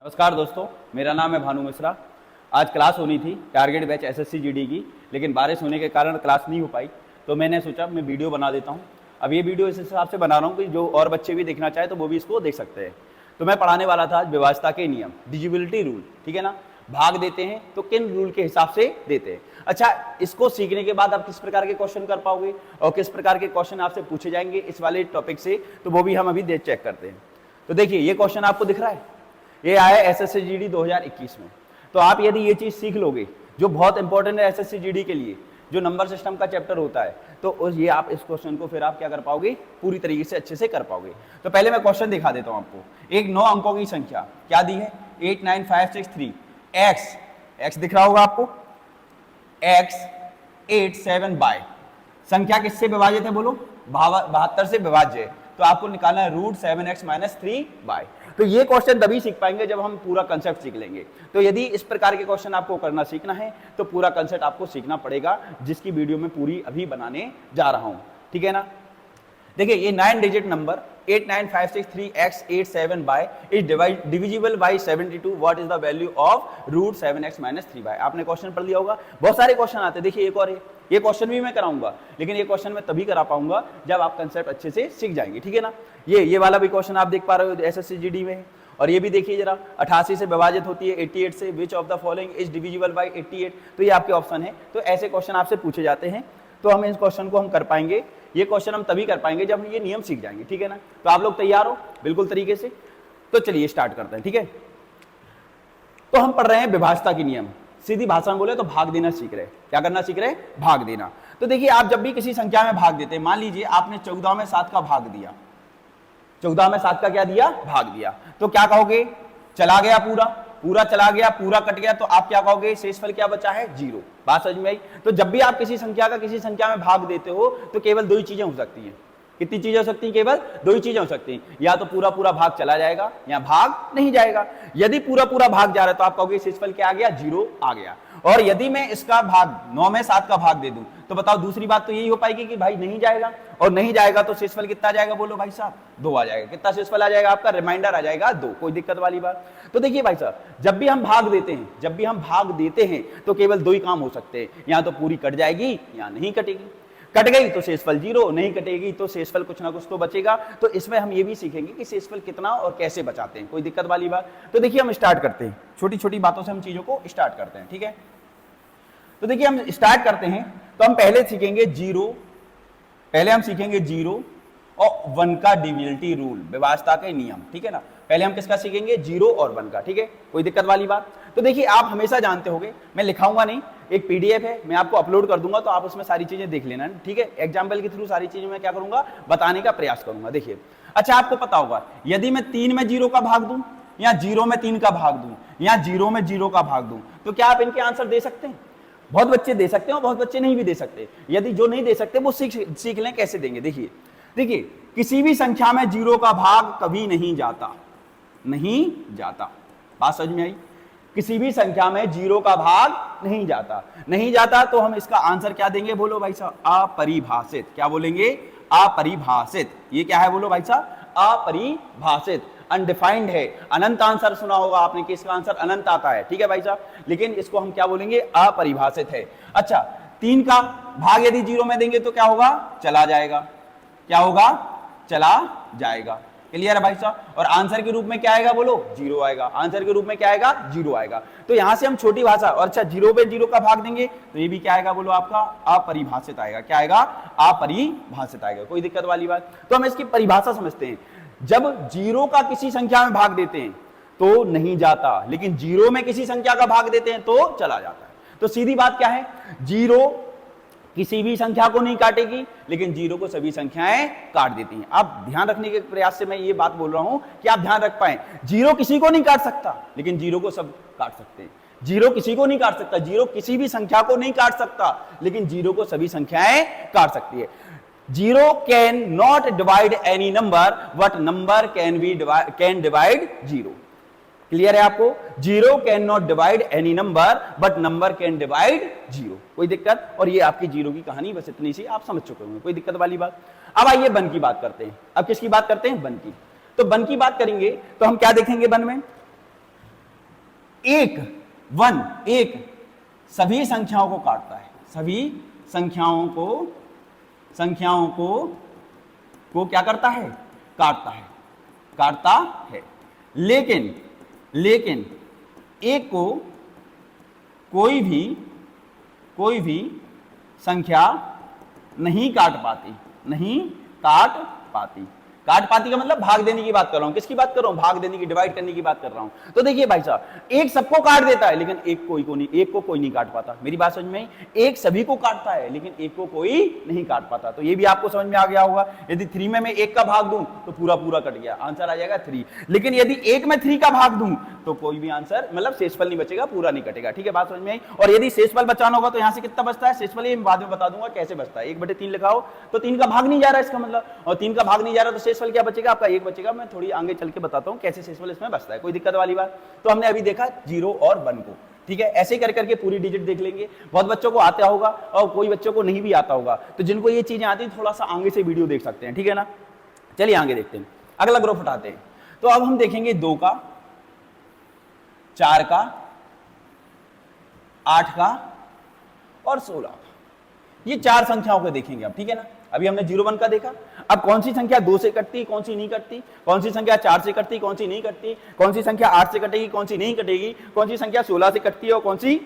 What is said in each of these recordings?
नमस्कार दोस्तों, मेरा नाम है भानु मिश्रा। आज क्लास होनी थी टारगेट बैच एसएससी जीडी की, लेकिन बारिश होने के कारण क्लास नहीं हो पाई, तो मैंने सोचा मैं वीडियो बना देता हूं। अब ये वीडियो इस हिसाब से बना रहा हूं कि जो और बच्चे भी देखना चाहे तो वो भी इसको देख सकते हैं। तो मैं पढ़ाने वाला था व्यवस्था के नियम, डिजिबिलिटी रूल, ठीक है ना। भाग देते हैं तो किन रूल के हिसाब से देते हैं। अच्छा, इसको सीखने के बाद आप किस प्रकार के क्वेश्चन कर पाओगे और किस प्रकार के क्वेश्चन आपसे पूछे जाएंगे इस वाले टॉपिक से, तो वो भी हम अभी चेक करते हैं। तो देखिए, ये क्वेश्चन आपको दिख रहा है, ये आया एसएससी जीडी 2021 में। तो आप यदि ये चीज सीख लोगे, जो बहुत इंपॉर्टेंट है एसएससी जीडी के लिए, जो नंबर सिस्टम का चैप्टर होता है, तो ये आप इस क्वेश्चन को फिर आप क्या कर पाओगे, पूरी तरीके से अच्छे से कर पाओगे। तो पहले मैं क्वेश्चन दिखा देता हूं आपको। एक 9 अंकों की संख्या क्या दी है, 89563 x दिख रहा होगा आपको, x 87 बाय संख्या किससे विभाजित है बोलो, 72 से विभाज्य है। तो आपको निकालना है √7x - 3 बाय। तो ये क्वेश्चन तभी सीख पाएंगे जब हम पूरा कंसेप्ट सीख लेंगे। तो यदि इस प्रकार के क्वेश्चन आपको करना सीखना है तो पूरा कंसेप्ट आपको सीखना पड़ेगा, जिसकी वीडियो में पूरी अभी बनाने जा रहा हूं, ठीक है ना। देखिए, ये 9 digit number 89563x87 by is divisible by 72। What is the value of √7x - 3 by. आपने क्वेश्चन पढ़ लिया होगा, बहुत सारे क्वेश्चन आते हैं। देखिए, एक और है, ये क्वेश्चन भी मैं कराऊंगा, लेकिन ये क्वेश्चन मैं तभी करा पाऊंगा जब आप कंसेप्ट अच्छे से सीख जाएंगे, ठीक है ना। ये वाला भी क्वेश्चन आप देख पा रहे हो एसएससी जीडी में है। और ये भी देखिए जरा, 88 से विभाजित होती है 88 से, which of the following is divisible bye 88। तो ये आपके ऑप्शन है। तो ऐसे क्वेश्चन आपसे पूछे जाते हैं, तो हम इस क्वेश्चन को हम कर पाएंगे। ये क्वेश्चन हम तभी कर पाएंगे जब हम ये नियम सीख जाएंगे, ठीक है ना। तो आप लोग तैयार हो बिल्कुल तरीके से। तो चलिए स्टार्ट करते हैं, ठीक है। तो हम पढ़ रहे हैं विभाजता के नियम। सीधी भाषा में बोले तो भाग देना सीख रहे हैं। क्या करना सीख रहे हैं, भाग देना। तो देखिए, आप जब भी किसी संख्या में भाग देते हैं, मान लीजिए आपने 14 में 7 का भाग दिया, 14 में 7 का क्या दिया, भाग दिया, तो क्या कहोगे, चला गया पूरा चला गया, पूरा कट गया, तो आप क्या कहोगे, शेषफल क्या बचा है, 0। बात समझ में आई। तो जब भी आप किसी संख्या का किसी संख्या में भाग देते हो तो केवल 2 ही चीजें हो सकती हैं। कितनी चीजें हो सकती हैं, केवल 2 ही चीजें हो सकती हैं। या तो पूरा भाग चला जाएगा या भाग नहीं जाएगा। यदि पूरा भाग जा रहा है तो आप कहोगे शेषफल क्या आ गया, 0 आ गया। और यदि मैं इसका भाग 9 में 7 का भाग दे दूं तो बताओ, दूसरी बात तो यही हो पाएगी कि भाई नहीं जाएगा, और नहीं जाएगा तो शेषफल कितना आ जाएगा, बोलो भाई साहब, 2 आ जाएगा। कितना शेषफल आ जाएगा आपका, रिमाइंडर आ जाएगा 2। कोई दिक्कत वाली बात। तो देखिए भाई साहब, जब भी हम भाग देते हैं तो केवल 2 ही काम हो सकते हैं, या तो पूरी कट जाएगी या नहीं कटेगी। कट गई तो शेषफल 0, नहीं कटेगी तो शेषफल कुछ ना कुछ तो बचेगा। तो इसमें हम ये भी सीखेंगे कि शेषफल कितना और कैसे बचाते हैं। कोई दिक्कत वाली बात। तो देखिए, हम स्टार्ट करते हैं, छोटी छोटी बातों से हम चीजों को स्टार्ट करते हैं, ठीक है। तो देखिए, हम स्टार्ट करते हैं तो हम पहले सीखेंगे 0 और 1 का डिविजिबिलिटी रूल, विभाजता के नियम, ठीक है ना। पहले हम किसका सीखेंगे, 0 और 1 का, ठीक है। कोई दिक्कत वाली बात। तो देखिए, आप हमेशा जानते होंगे, मैं लिखाऊंगा नहीं, एक पीडीएफ है, मैं आपको अपलोड कर दूंगा, तो आप उसमें सारी चीजें देख लेना, ठीक है। एग्जाम्पल के थ्रू सारी चीजें मैं क्या करूंगा, बताने का प्रयास करूंगा। देखिए, अच्छा, आपको पता होगा, यदि मैं 3 में 0 का भाग दूं, या 0 में 3 का भाग दूं, या 0 में 0 का भाग दूं, तो क्या आप इनके आंसर दे सकते हैं। बहुत बच्चे दे सकते हैं, बहुत बच्चे नहीं भी दे सकते। यदि जो नहीं दे सकते वो सीख लें कैसे देंगे। देखिए, किसी भी संख्या में 0 का भाग कभी नहीं जाता। बात समझ में आई। किसी भी संख्या में 0 का भाग नहीं जाता। तो हम इसका आंसर क्या देंगे, बोलो भाई साहब, अपरिभाषित। क्या बोलेंगे, अपरिभाषित। ये क्या है, बोलो भाई साहब, अपरिभाषित, अनडिफाइंड है। अनंत आंसर सुना होगा आपने कि इसका आंसर अनंत आता है, ठीक है भाई साहब, लेकिन इसको हम क्या बोलेंगे, अपरिभाषित है। अच्छा, 3 का भाग यदि 0 में देंगे तो क्या होगा, चला जाएगा। क्या होगा, चला जाएगा। क्लियर है भाई साहब। और आंसर के रूप में क्या आएगा, बोलो 0 आएगा। आंसर के रूप में क्या आएगा, 0 आएगा। तो यहां से हम छोटी भाषा, और अच्छा 0 पे 0 का भाग देंगे तो ये भी क्या आएगा, बोलो आपका अपरिभाषित आएगा। क्या आएगा, अपरिभाषित आएगा। कोई दिक्कत वाली बात। तो हम इसकी परिभाषा समझते हैं। जब 0 का किसी संख्या में भाग देते हैं तो नहीं जाता, लेकिन 0 में किसी संख्या का भाग देते हैं तो चला जाता है। तो सीधी बात क्या है, 0 किसी भी संख्या को नहीं काटेगी, लेकिन 0 को सभी संख्याएं काट देती हैं। आप ध्यान रखने के प्रयास से मैं ये बात बोल रहा हूं कि आप ध्यान रख पाए, 0 किसी को नहीं काट सकता, लेकिन 0 को सब काट सकते हैं। 0 किसी को नहीं काट सकता, 0 किसी भी संख्या को नहीं काट सकता, लेकिन 0 को सभी संख्याएं काट सकती है। 0 can not divide any number, but number can divide 0। Clear है आपको। 0 can not divide any number, but number can divide 0। कोई दिक्कत। और ये आपकी 0 की कहानी बस इतनी सी आप समझ चुके होंगे। कोई दिक्कत वाली बात। अब आइए 1 की बात करते हैं। अब किसकी बात करते हैं, 1 की। तो 1 की बात करेंगे तो हम क्या देखेंगे 1 में, एक, वन, एक सभी संख्याओं को काटता है, सभी संख्याओं को क्या करता है, काटता है। लेकिन एक को कोई भी संख्या नहीं काट पाती। काट पाती का मतलब भाग देने की बात कर रहा हूं। किसकी बात कर रहा हूं? भाग देने की, डिवाइड करने की बात कर रहा हूं। तो देखिए भाई साहब, एक सबको काट देता है लेकिन एक को कोई नहीं काट पाता। मेरी बात समझ में आई? एक सभी को काटता है लेकिन एक को कोई नहीं काट पाता। तो ये भी आपको समझ में आ गया होगा। यदि 3 में मैं 1 का भाग दूं तो पूरा कट गया, आंसर आ जाएगा 3। लेकिन यदि 1 में 3 का भाग दूं तो कोई भी आंसर, मतलब शेषफल नहीं बचेगा, पूरा नहीं कटेगा। ठीक है, बात समझ में आई? और यदि शेषफल बचाना होगा तो यहां से कितना बचता है शेषफल, ये बाद में बता दूंगा कैसे बचता है। 1/3 लिखाओ तो 3 का भाग नहीं जा रहा है इसका मतलब, और 3 का भाग नहीं जा रहा तो शेषफल क्या बचेगा आपका? 1 बचेगा। मैं थोड़ी आगे चल के बताता हूं कैसे शेषफल इसमें बचता है, कोई दिक्कत वाली बात। तो हमने अभी देखा 0 और 1 को, ठीक है। ऐसे कर करके पूरी डिजिट देख लेंगे। बहुत बच्चों को आता होगा और कोई बच्चों को नहीं भी आता होगा, तो जिनको ये चीजें आती है थोड़ा सा आगे से वीडियो देख सकते हैं, ठीक है ना। चलिए आगे देखते हैं, अगला ग्रुप उठाते हैं। तो अब हम देखेंगे 2 का, 4 का, 8 का और 16 का। ये 4 संख्याओं को देखेंगे अब, ठीक है ना। अभी हमने 0, 1 का देखा। अब कौन सी संख्या 2 से कटती, कौन सी नहीं कटती, कौन सी संख्या 4 से कटती, कौन सी नहीं कटती, कौन सी संख्या 8 से कटेगी, कौन सी नहीं कटेगी, कौन सी संख्या 16 से कटती है और कौन सी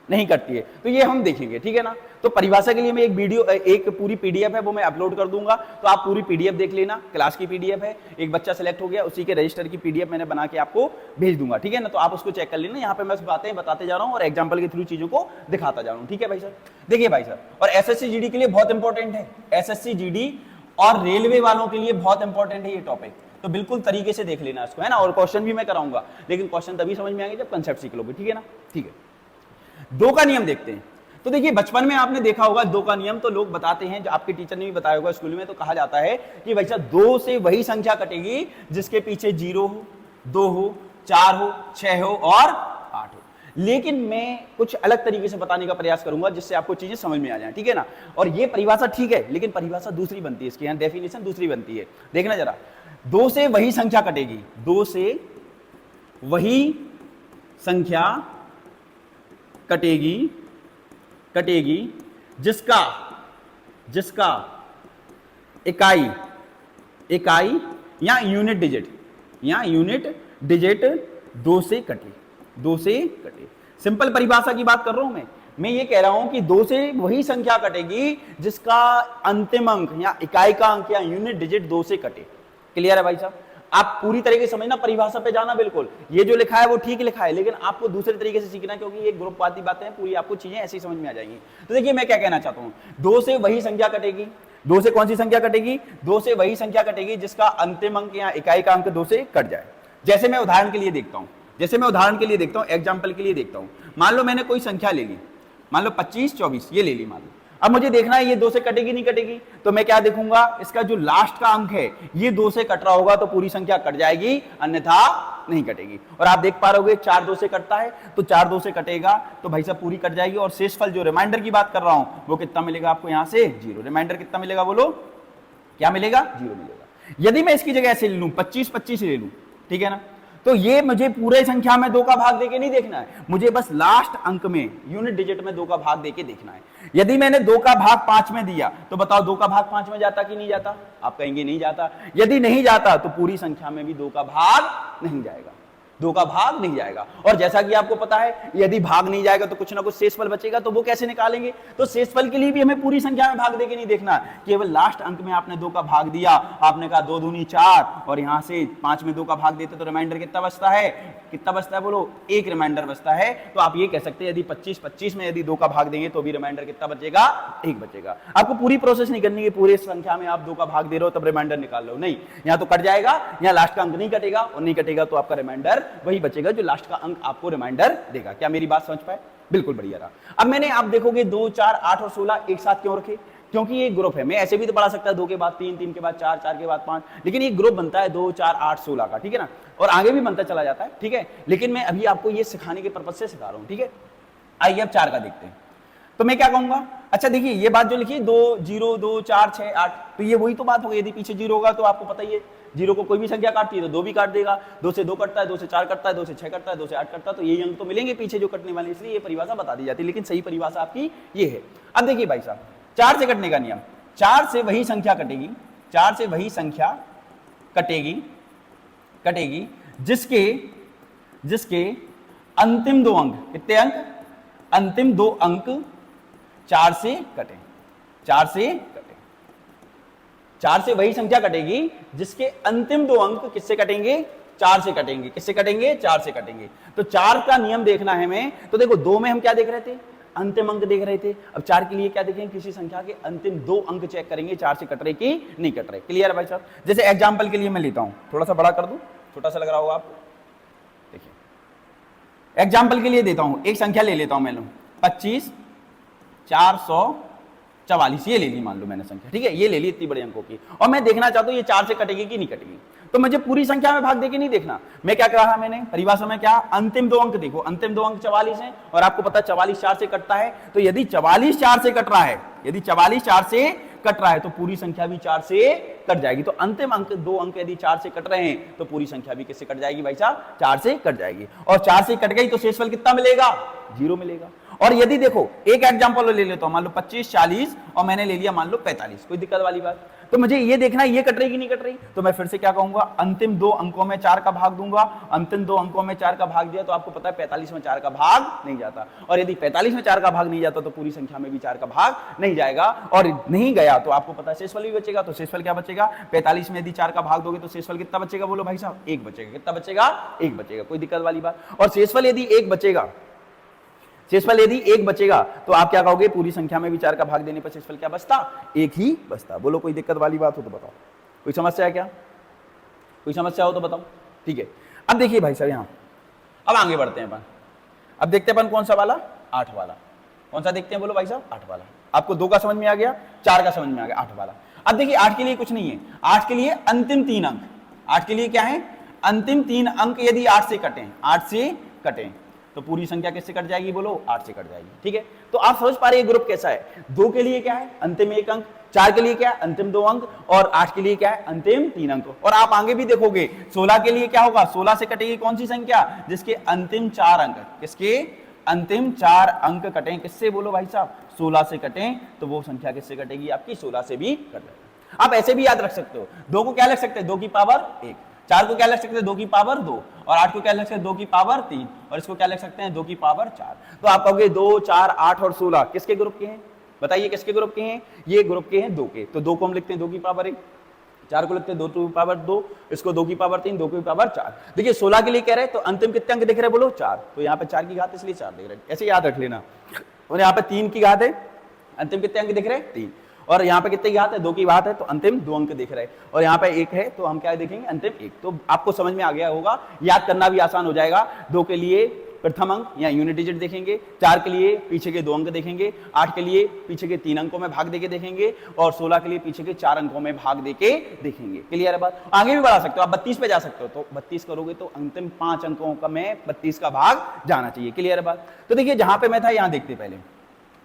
नहीं कटती है, तो ये हम देखेंगे, ठीक है ना। तो परिभाषा के लिए मैं एक वीडियो, एक पूरी पीडीएफ है वो मैं अपलोड कर दूंगा, तो आप पूरी पीडीएफ देख लेना। क्लास की पीडीएफ है, एक बच्चा सेलेक्ट हो गया, उसी के रजिस्टर की पीडीएफ मैंने बना के आपको भेज दूंगा, ठीक है ना। तो आप उसको चेक कर लेना। यहाँ पे मैं बातें बताते जा रहा हूँ और एग्जाम्पल के थ्रू चीजों को दिखाता जा रहा हूँ, ठीक है भाई सर। देखिए भाई सर, और एसएससी जीडी के लिए बहुत इंपॉर्टेंट है, एसएससी जीडी और रेलवे वालों के लिए बहुत इंपॉर्टेंट है ये टॉपिक। तो बिल्कुल तरीके से देख लेना इसको, है ना। और क्वेश्चन भी मैं कराऊंगा, लेकिन क्वेश्चन तभी समझ में आएंगे जब कंसेप्ट सीख लोगे, ठीक है ना। ठीक है, 2 का नियम देखते हैं। तो देखिए बचपन में आपने देखा होगा 2 का नियम, तो लोग बताते हैं, जो आपके टीचर ने भी बताया होगा स्कूल में, तो कहा जाता है कि भाई साहब 2 से वही संख्या कटेगी जिसके पीछे 0 हो, 2 हो, 4 हो, 6 हो और 8 हो। लेकिन मैं कुछ अलग तरीके से बताने का प्रयास करूंगा जिससे आपको चीजें समझ में आ जाए, ठीक है ना। और ये परिभाषा ठीक है, लेकिन परिभाषा दूसरी बनती है, इसकी यहां डेफिनेशन दूसरी बनती है। देखना जरा, 2 से वही संख्या कटेगी, 2 से वही संख्या कटेगी जिसका इकाई या यूनिट डिजिट 2 से कटे। सिंपल परिभाषा की बात कर रहा हूं मैं ये कह रहा हूं कि 2 से वही संख्या कटेगी जिसका अंतिम अंक या इकाई का अंक या यूनिट डिजिट 2 से कटे। क्लियर है भाई साहब? आप पूरी तरीके से समझना, परिभाषा पे जाना, बिल्कुल ये जो लिखा है वो ठीक लिखा है, लेकिन आपको दूसरे तरीके से सीखना, क्योंकि ये ग्रुप वाली बातें हैं, पूरी आपको चीजें ऐसी समझ में आ जाएंगी। तो देखिए मैं क्या कहना चाहता हूं, 2 से वही संख्या कटेगी, 2 से कौन सी संख्या कटेगी? 2 से वही संख्या कटेगी जिसका अंतिम अंक या इकाई का अंक 2 से कट जाए। जैसे मैं उदाहरण के लिए देखता हूं, एग्जाम्पल के लिए देखता हूं। मान लो मैंने कोई संख्या ले ली, मान लो 25, 24 ये ले ली मान लो। अब मुझे देखना है ये 2 से कटेगी नहीं कटेगी, तो मैं क्या देखूंगा, इसका जो लास्ट का अंक है ये 2 से कट रहा होगा तो पूरी संख्या कट जाएगी, अन्यथा नहीं कटेगी। और आप देख पा रहे हो 4 2 से कटता है, तो 4 2 से कटेगा तो भाई साहब पूरी कट जाएगी। और शेषफल जो रिमाइंडर की बात कर रहा हूं वो कितना मिलेगा आपको, यहां से 0। रिमाइंडर कितना मिलेगा बोलो, क्या मिलेगा? 0 मिलेगा। यदि मैं इसकी जगह ऐसे ले लूं, 25 25 ले लूं, ठीक है ना, तो ये मुझे पूरे संख्या में 2 का भाग देके नहीं देखना है, मुझे बस लास्ट अंक में यूनिट डिजिट में 2 का भाग देके देखना है। यदि मैंने 2 का भाग 5 में दिया तो बताओ 2 का भाग 5 में जाता कि नहीं जाता? आप कहेंगे नहीं जाता। यदि नहीं जाता तो पूरी संख्या में भी 2 का भाग नहीं जाएगा, 2 का भाग नहीं जाएगा। और जैसा कि आपको पता है यदि भाग नहीं जाएगा तो कुछ ना कुछ शेषफल बचेगा, तो वो कैसे निकालेंगे? तो शेषफल के लिए भी हमें पूरी संख्या में भाग देके नहीं देखना, केवल लास्ट अंक में आपने 2 का भाग दिया, आपने कहा 2 दूनी 4 और यहां से 5 में 2 का भाग देते तो रिमाइंडर कितना बचता है? कितना बचता है बोलो? 1 रिमाइंडर बचता है। तो आप ये कह सकते हैं यदि 25 25 में यदि 2 का भाग देंगे तो भी रिमाइंडर कितना बचेगा? 1 बचेगा। आपको पूरी प्रोसेस नहीं करनी है, पूरे संख्या में आप 2 का भाग दे रहे हो तब रिमाइंडर निकाल लो, नहीं, यहां तो कट जाएगा, यहां लास्ट का अंक नहीं कटेगा, और नहीं कटेगा तो आपका रिमाइंडर वही बचेगा जो लास्ट का अंक आपको रिमाइंडर देगा। क्या मेरी बात समझ पाए? बिल्कुल बढ़िया रहा। अब मैंने आप देखोगे 2 4 8 और 16 एक साथ क्यों रखे? क्योंकि ये ग्रुप है। मैं ऐसे भी तो पढ़ा सकता है 2 के बाद 3, 3 के बाद 4, 4 के बाद 5, लेकिन ये ग्रुप बनता है 2 4 8 16 का, ठीक है ना, और आगे भी बनता चला जाता है, ठीक है। लेकिन मैं अभी आपको ये सिखाने के पर्पज से सिखा रहा हूं, ठीक है। आइए अब 4 का देखते हैं। तो मैं क्या कहूंगा, अच्छा देखिए ये बात जो लिखी 2 0 2 4 6 8, तो ये वही तो बात हो गई। यदि पीछे 0 होगा तो आपको पता ही है 0 को कोई भी संख्या काटती है तो 2 भी काट देगा, 2 से 2 कटता है, 2 से 4 कटता है, 2 से 6 कटता है, 2 से 8 कटता है, तो यही अंक तो मिलेंगे पीछे जो कटने वाले, इसलिए ये परिभाषा बता दी जाती है। लेकिन सही परिभाषा आपकी ये है। अब देखिए भाई साहब 4 से कटने का नियम, 4 से वही संख्या कटेगी, 4 से वही संख्या कटेगी जिसके अंतिम 2 अंक, कितने अंक, अंतिम 2 अंक 4 से कटे, 4 से वही संख्या कटेगी जिसके अंतिम 2 अंक किससे कटेंगे, 4 से कटेंगे। किससे कटेंगे, 4 से कटेंगे। तो 4 का नियम देखना है हमें। तो देखो 2 में हम क्या देख रहे थे, अंतिम अंक देख रहे थे। अब 4 के लिए क्या देखेंगे, किसी संख्या के अंतिम 2 अंक चेक करेंगे 4 से कट रहे कि नहीं कट रहे। क्लियर है भाई साहब। जैसे एग्जांपल के लिए मैं लेता हूं, थोड़ा सा बड़ा कर दूं, छोटा सा लग रहा होगा आपको। देखिए एग्जांपल के लिए देता हूं, एक संख्या ले लेता हूं मैं, 25 444, ये ले ली मान लो मैंने संख्या, ठीक है, ये ले ली इतनी बड़े अंकों की, और मैं देखना चाहता हूं ये 4 से कटेगी कि नहीं कटेगी। तो मुझे पूरी संख्या में भाग देके नहीं देखना, मैं क्या कहा मैंने परिभाषा में, क्या, अंतिम 2 अंक देखो, अंतिम 2 अंक 44 हैं और आपको पता है 44 4 से कटता है। तो यदि 44 4 से कट रहा है, यदि 44 4 से कट रहा है तो पूरी संख्या भी 4 से कट जाएगी। तो अंतिम अंक 2 अंक यदि 4 से कट रहे हैं तो पूरी संख्या भी किससे कट जाएगी भाई साहब, 4 से कट जाएगी। और 4 से कट गई तो शेषफल कितना मिलेगा, 0 मिलेगा। और यदि देखो एक एग्जांपल ले लेता हूं, मान लो 25 40 और मैंने ले लिया मान लो 45, कोई दिक्कत वाली बात। तो मुझे ये देखना है ये कट रही कि नहीं कट रही। तो मैं फिर से क्या कहूंगा, अंतिम 2 अंकों में 4 का भाग दूंगा। अंतिम 2 अंकों में 4 का भाग दिया तो आपको पता है 45 में 4 का भाग नहीं जाता, और यदि 45 में 4 का भाग नहीं जाता तो पूरी संख्या में भी 4 का भाग नहीं जाएगा, और नहीं गया तो आपको पता है शेषफल भी बचेगा। तो शेषफल क्या बचेगा, 45 में यदि 4 का भाग दोगे तो शेषफल कितना बचेगा, बोलो भाई साहब, 1 बचेगा। कितना बचेगा, 1 बचेगा, कोई दिक्कत वाली बात। और शेषफल यदि 1 बचेगा, शेषफल यदि 1 बचेगा तो आप क्या कहोगे, पूरी संख्या में भी 4 का भाग देने पर शेषफल क्या बचता, 1 ही बचता। बोलो कोई दिक्कत वाली बात हो तो बताओ, कोई समस्या है क्या, कोई समस्या हो तो बताओ, ठीक है। अब देखिए भाई साहब यहाँ, अब आगे बढ़ते हैं अपन, अब देखते हैं अपन कौन सा वाला, 8 वाला। कौन सा देखते हैं, बोलो भाई साहब, 8 वाला। आपको 2 का समझ में आ गया, 4 का समझ में आ गया, 8 वाला। अब देखिए 8 के लिए कुछ नहीं है, 8 के लिए अंतिम 3 अंक, 8 के लिए क्या है, अंतिम 3 अंक यदि 8 से कटें, 8 से कटें तो पूरी संख्या किससे कट जाएगी, बोलो 8 से कट जाएगी, ठीक है। तो आप समझ पा रहे हैं ग्रुप कैसा है। 2 के लिए क्या है, अंतिम 1 अंक, 4 के लिए क्या है, अंतिम 2 अंक, और 8 के लिए क्या है, अंतिम 3 अंक। और आप आगे भी देखोगे 16 के लिए क्या होगा, 16 से कटेगी कौन सी संख्या, जिसके अंतिम 4 अंक, किसके अंतिम 4 अंक कटें, किससे, बोलो भाई साहब, 16 से कटें तो वो संख्या किससे कटेगी, आपकी 16 से भी कट जाएगी। आप ऐसे भी याद रख सकते हो, 2 को क्या लिख सकते हैं, 2 की पावर 1, 4 को क्या लिख सकते हैं, 2 की पावर 2, और 8 को क्या लिख सकते हैं, 2 की पावर 3, और इसको क्या लिख सकते हैं, 2 की पावर 4। तो आप कहोगे 2 4 8 और 16 किसके ग्रुप के हैं, बताइए किसके ग्रुप के हैं, ये ग्रुप के हैं 2 के। तो 2 को हम लिखते हैं 2 की पावर 1, 4 को लिखते हैं 2 की पावर 2, इसको 2 की पावर 3, 2 की पावर 4। देखिए 16 के लिए कह रहे हैं तो अंतिम कितने अंक दिख रहे हैं, बोलो 4, तो यहाँ पे 4 की घात इसलिए 4 दिख रहे हैं, ऐसे याद रख लेना। और यहाँ पे 3 की घात है, अंतिम कितने अंक दिख रहे हैं, 3, और यहाँ पे कितने की घात है, 2 की घात है तो अंतिम 2 अंक दिख रहे हैं, और यहाँ पे 1 है तो हम क्या देखेंगे, अंतिम 1। तो आपको समझ में आ गया होगा, याद करना भी आसान हो जाएगा। 2 के लिए प्रथम अंक या यूनिट डिजिट देखेंगे, 4 के लिए पीछे के 2 अंक देखेंगे, 8 के लिए पीछे के 3 अंकों में भाग देके देखेंगे, और 16 के लिए पीछे के 4 अंकों में भाग देके देखेंगे। क्लियर है बात। आगे भी बढ़ा सकते हो आप, 32 पे जा सकते हो, तो 32 करोगे तो अंतिम 5 अंकों का में 32 का भाग जाना चाहिए। क्लियर है बात। तो देखिए जहां पे मैं था यहाँ देखते, पहले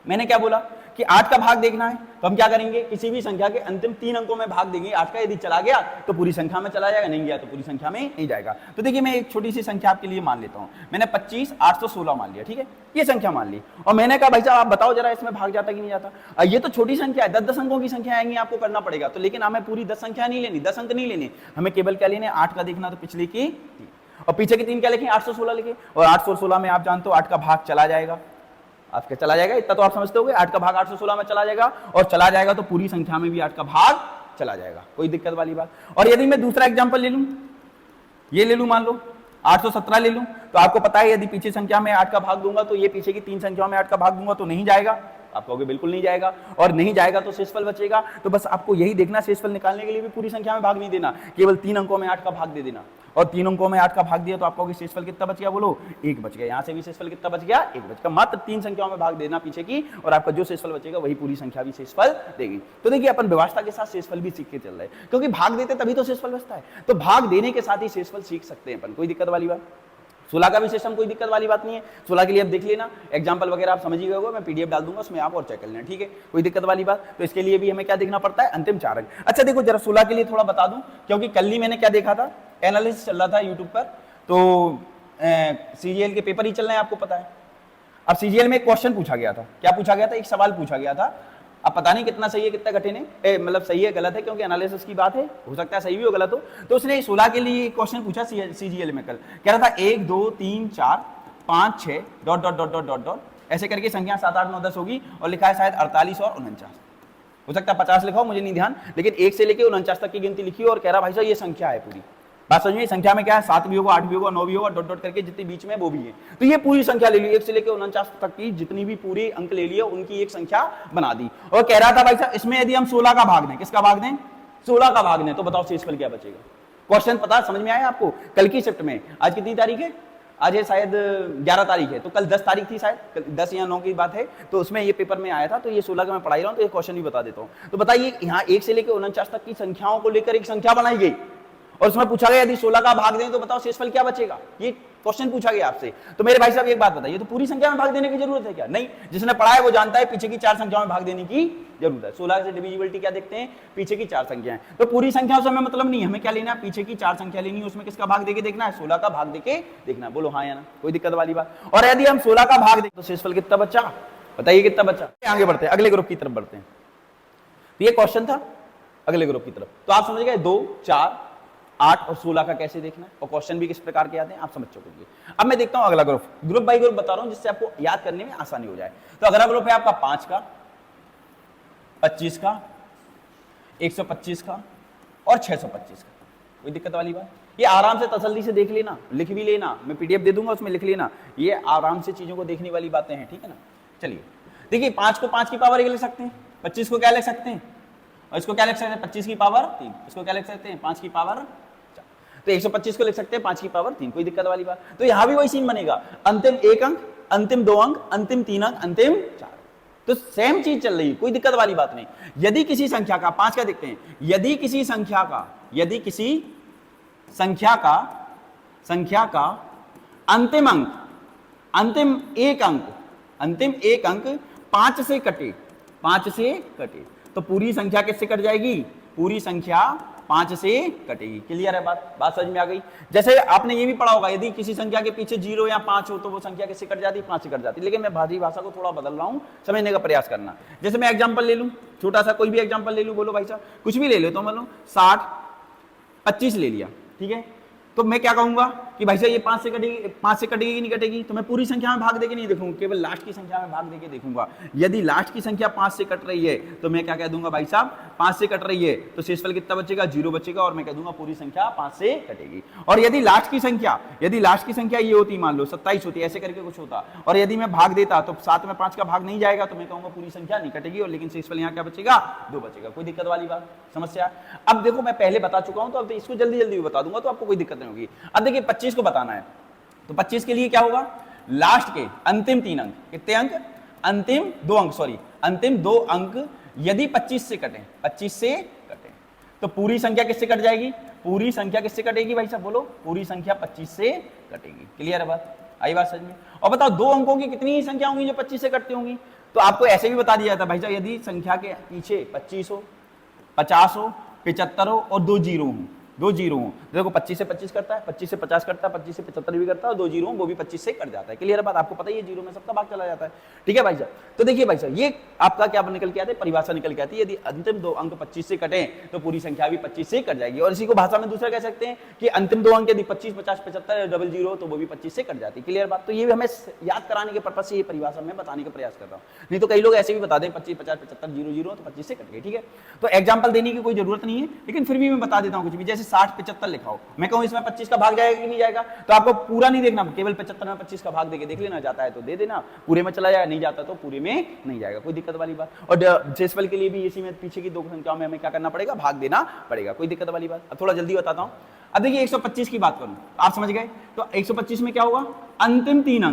मैंने क्या बोला कि 8 का भाग देखना है, तो हम क्या करेंगे, किसी भी संख्या के अंतिम 3 अंकों में भाग देंगे। 8 का यदि चला गया तो पूरी संख्या में चला जाएगा, नहीं गया तो पूरी संख्या में नहीं जाएगा। तो देखिए मैं एक छोटी सी संख्या आपके लिए मान लेता हूं, मैंने 25 816 मान लिया, ठीक है, ये संख्या मान ली, और मैंने कहा भाई साहब आप बताओ जरा इसमें भाग जाता कि नहीं जाता। ये तो छोटी संख्या है, 10-10 अंकों की संख्या आएंगी, आपको करना पड़ेगा। तो लेकिन हमें पूरी 10 संख्या नहीं लेनी, 10 अंक नहीं लेने, हमें केवल क्या लेने, 8 का देखना, तो पिछले की 3 और पीछे की 3 क्या लिखें, 816 लिखे, और 816 में आप जानते हो 8 का भाग चला जाएगा, आपके चला जाएगा, इतना तो आप समझते होगे, 8 का भाग 816 में चला जाएगा, और चला जाएगा तो पूरी संख्या में भी 8 का भाग चला जाएगा, कोई दिक्कत वाली बात। और यदि मैं दूसरा एग्जांपल ले लूं, ये ले लूं, मान लो 817 ले लूं, तो आपको पता है यदि पीछे संख्या में 8 का भाग दूंगा तो ये पीछे की 3 संख्याओं में 8 का भाग दूंगा तो नहीं जाएगा, आप कहोगे बिल्कुल नहीं जाएगा, और नहीं जाएगा तो शेषफल बचेगा। तो बस आपको यही देखना, शेषफल निकालने के लिए भी पूरी संख्या में भाग नहीं देना, केवल 3 अंकों में 8 का भाग दे देना, और 3 अंकों में 8 का भाग दिया तो आप कहोगे शेषफल कितना बच गया, बोलो 1 बच गया। यहाँ से भी शेषफल कितना बच गया, 1 बच गया। मात्र 3 संख्याओं में भाग देना पीछे की, और आपका जो शेषफल बचेगा वही पूरी संख्या भी शेषफल देगी। तो देखिए अपन व्यवस्था के साथ शेषफल भी सीख के चल रहे हैं, क्योंकि भाग देते तभी तो शेषफल बचता है, तो भाग देने के साथ ही शेषफल सीख सकते हैं अपन, कोई दिक्कत वाली बात। 16 का भी सिस्टम कोई दिक्कत वाली बात नहीं है। 16 के लिए आप देख लेना, एग्जाम्पल वगैरह आप समझ ही गए होगे, मैं पीडीएफ डाल दूंगा उसमें आप और चेक कर लेना, ठीक है, कोई दिक्कत वाली बात। तो इसके लिए भी हमें क्या देखना पड़ता है, अंतिम 4 अंक। अच्छा देखो जरा 16 के लिए थोड़ा बता दूं, क्योंकि कल ही मैंने क्या देखा था, एनालिसिस चल रहा था यूट्यूब पर, तो सीजीएल के पेपर ही चल रहे हैं आपको पता है। अब सीजीएल में एक क्वेश्चन पूछा गया था, क्या पूछा गया था, एक सवाल पूछा गया था। अब पता नहीं कितना सही है कितना कठिन है, मतलब सही है गलत है, क्योंकि एनालिसिस की बात है, हो सकता है सही भी हो गलत हो। तो उसने 16 के लिए क्वेश्चन पूछा सीजीएल में कल, कह रहा था 1 2 3 4 5 6 dot dot dot dot dot dot ऐसे करके संख्या 7 8 9 10 होगी, और लिखा है शायद 48 और 49, हो सकता है 50 लिखा हो, मुझे नहीं ध्यान, लेकिन 1 से लेकर 49 तक की गिनती लिखी और कह रहा भाई साहब ये संख्या है पूरी। बात समझ में, संख्या में क्या है, 7 भी होगा, 8 भी होगा, 9 भी होगा, डॉट डॉट करके जितने बीच में वो भी है। तो ये पूरी संख्या ले ली, 1 से लेकर 49 तक की जितनी भी पूरे अंक ले लिए उनकी एक संख्या बना दी, और कह रहा था भाई साहब इसमें यदि हम 16 का भाग दें, किसका भाग दें, 16 का भाग दें, तो बताओ शेषफल क्या बचेगा। क्वेश्चन पता समझ में आया आपको। कल की शिफ्ट में, आज कितनी तारीख है, आज है शायद 11 तारीख है, तो कल 10 तारीख थी शायद, 10 या 9 की बात है, तो उसमें ये पेपर में आया था, तो ये 16 का मैं पढ़ाई रहा हूँ, तो ये क्वेश्चन भी बता देता हूँ। तो बताइए यहाँ 1 से लेकर 49 तक की संख्याओं को लेकर एक संख्या बनाई गई, और उसमें पूछा गया यदि 16 का भाग दें तो बताओ शेषफल क्या बचेगा, ये क्वेश्चन पूछा गया आपसे। तो मेरे भाई साहब एक बात बताइए, तो पूरी संख्या में भाग देने की जरूरत है क्या, नहीं, जिसने पढ़ा है वो जानता है पीछे की 4 संख्याओं में भाग देने की जरूरत है। 16 से डिविजिबिलिटी क्या देखते हैं, पीछे की 4 संख्याएं, तो पूरी संख्याओं से हमें मतलब नहीं है, हमें क्या लेना है, पीछे की 4 संख्या लेनी है, उसमें किसका भाग देके देखना है, 16 का भाग देके देखना है, बोलो हाँ या ना, कोई दिक्कत वाली बात। और यदि हम 16 का भाग दें तो शेषफल कितना बचा, बताइए कितना बचा। आगे बढ़ते हैं, अगले ग्रुप की तरफ बढ़ते हैं। तो ये क्वेश्चन था अगले ग्रुप की तरफ, तो आप समझ गए 2 4 8 और 16 का कैसे देखना है, और क्वेश्चन भी किस प्रकार के आते हैं आप समझ चुके। अब मैं देखता हूं अगला ग्रुप बाय ग्रुप बता रहा हूं, जिससे आपको याद करने में आसानी हो जाए। तो अगला ग्रुप है आपका 5 का, 25 का, 125 का और 625 का। कोई दिक्कत वाली बात, ये आराम से तसल्ली से देख लेना, लिख भी लेना, मैं पीडीएफ दे दूंगा उसमें लिख लेना, ये आराम से चीजों को देखने वाली बातें हैं, ठीक है ना। चलिए देखिए, 5 को 5 की पावर 1 लिख सकते हैं, 25 को क्या लिख सकते हैं, और इसको क्या लिख सकते हैं, 25 की पावर 3, इसको क्या लिख सकते हैं, 5 की पावर 4, तो 125 को लिख सकते हैं 5 की पावर 3, कोई दिक्कत वाली बात। तो यहां भी वही सीन बनेगा, अंतिम 1 अंक, अंतिम 2 अंक, अंतिम 3 अंक, अंतिम 4, तो सेम चीज चल रही है, कोई दिक्कत वाली बात नहीं। यदि किसी संख्या का, 5 का देखते हैं, यदि किसी संख्या का अंतिम अंक, अंतिम एक अंक 5 से कटे, तो पूरी संख्या किससे कट जाएगी, पूरी संख्या 5 से कटेगी। क्लियर है बात समझ में आ गई। जैसे आपने ये भी पढ़ा होगा, यदि किसी संख्या के पीछे 0 या 5 हो तो वो संख्या किससे कट जाती है, 5 से कट जाती है। लेकिन मैं भारतीय भाषा को थोड़ा बदल रहा हूं, समझने का प्रयास करना। जैसे मैं एग्जांपल ले लूं, छोटा सा कोई भी एग्जांपल ले लूं, बोलो भाई साहब कुछ भी ले लो, तो मान लो 60 25 ले लिया, ठीक है, तो मैं क्या कहूंगा कि भाई साहब ये 5 से कटेगी कि नहीं कटेगी, तो मैं पूरी संख्या में भाग देके नहीं देखूंगा, केवल लास्ट की संख्या में भाग देके देखूंगा। यदि लास्ट की संख्या 5 से कट रही है तो मैं क्या कह दूंगा, भाई साहब 5 से कट रही है तो शेषफल कितना बचेगा, 0 बचेगा, और मैं कह दूंगा पूरी संख्या 5 से कटेगी। और यदि लास्ट की संख्या ये होती, मान लो 27 होती, ऐसे करके कुछ होता, और यदि मैं भाग देता तो 7 में 5 का भाग नहीं जाएगा, तो मैं कहूंगा पूरी संख्या नहीं कटेगी, और लेकिन शेषफल यहाँ क्या बचेगा, 2 बचेगा। कोई दिक्कत वाली बात, समस्या। अब देखो मैं पहले बता चुका हूं, तो अब इसको जल्दी जल्दी बता दूंगा, तो आपको कोई दिक्कत नहीं होगी। अब देखिए 25 को बताना है, तो 25 के लिए क्या होगा, लास्ट के अंतिम 3 अंक, कितने अंक, अंतिम 2 अंक, सॉरी अंतिम 2 अंक यदि 25 से कटे, तो पूरी संख्या किससे कट जाएगी, पूरी संख्या किससे कटेगी भाई साहब, बोलो, पूरी संख्या 25 से कटेगी। क्लियर है बात, आई बात समझ में। और बताओ 2 अंकों की कितनी संख्या होंगी जो 25 से कटती होंगी, तो आपको ऐसे भी बता दिया जाता भाई साहब, यदि संख्या के पीछे 25 हो, 50 हो, 75 हो और 2 जीरो हो, देखो 25 से 25 करता है, 25 से 50 करता है, 25 से 75 भी करता है, और 2 जीरो वो भी 25 से कट जाता है। क्लियर है बात, आपको पता ही है, जीरो में सबका भाग चला जाता है, ठीक है भाई साहब। तो देखिए भाई साहब, ये आपका क्या निकल के आता है, परिभाषा निकल के आती है, यदि अंतिम 2 अंक 25 से कटे तो पूरी संख्या भी 25 से कट जाएगी। और इसी को भाषा में दूसरा कह सकते हैं कि अंतिम 2 अंक यदि 25 50 75 डबल जीरो, तो वो भी 25 से कट जाती है। क्लियर बात, तो ये भी हमें याद कराने के पर्पज से ये परिभाषा में बताने का प्रयास कर रहा हूँ, नहीं तो कई लोग ऐसे भी बता दें 25 50 75 जीरो जीरो, तो 25 से कट गए, ठीक है। तो एग्जाम्पल देने की कोई जरूरत नहीं है, लेकिन फिर भी मैं बता देता हूँ कुछ भी, जैसे 60 75 लिखा हो, मैं कहूँ इसमें 25 का भाग जाएगा कि नहीं जाएगा, तो आपको पूरा नहीं देखना, केवल 75 में 25 का भाग देके देख लेना, जाता है तो दे देना, पूरे में चला जाएगा, नहीं जाता तो पूरे में नहीं जाएगा, कोई दिक्कत वाली बात। और शेषफल के लिए भी इसी में पीछे की 2 संख्याओं में हमें क्या करना पड़ेगा, भाग देना पड़ेगा, कोई दिक्कत वाली बात। अब थोड़ा जल्दी बताता हूं। अब देखिए 125 की बात करूं, आप समझ गए, तो 125 में क्या होगा, अंतिम 3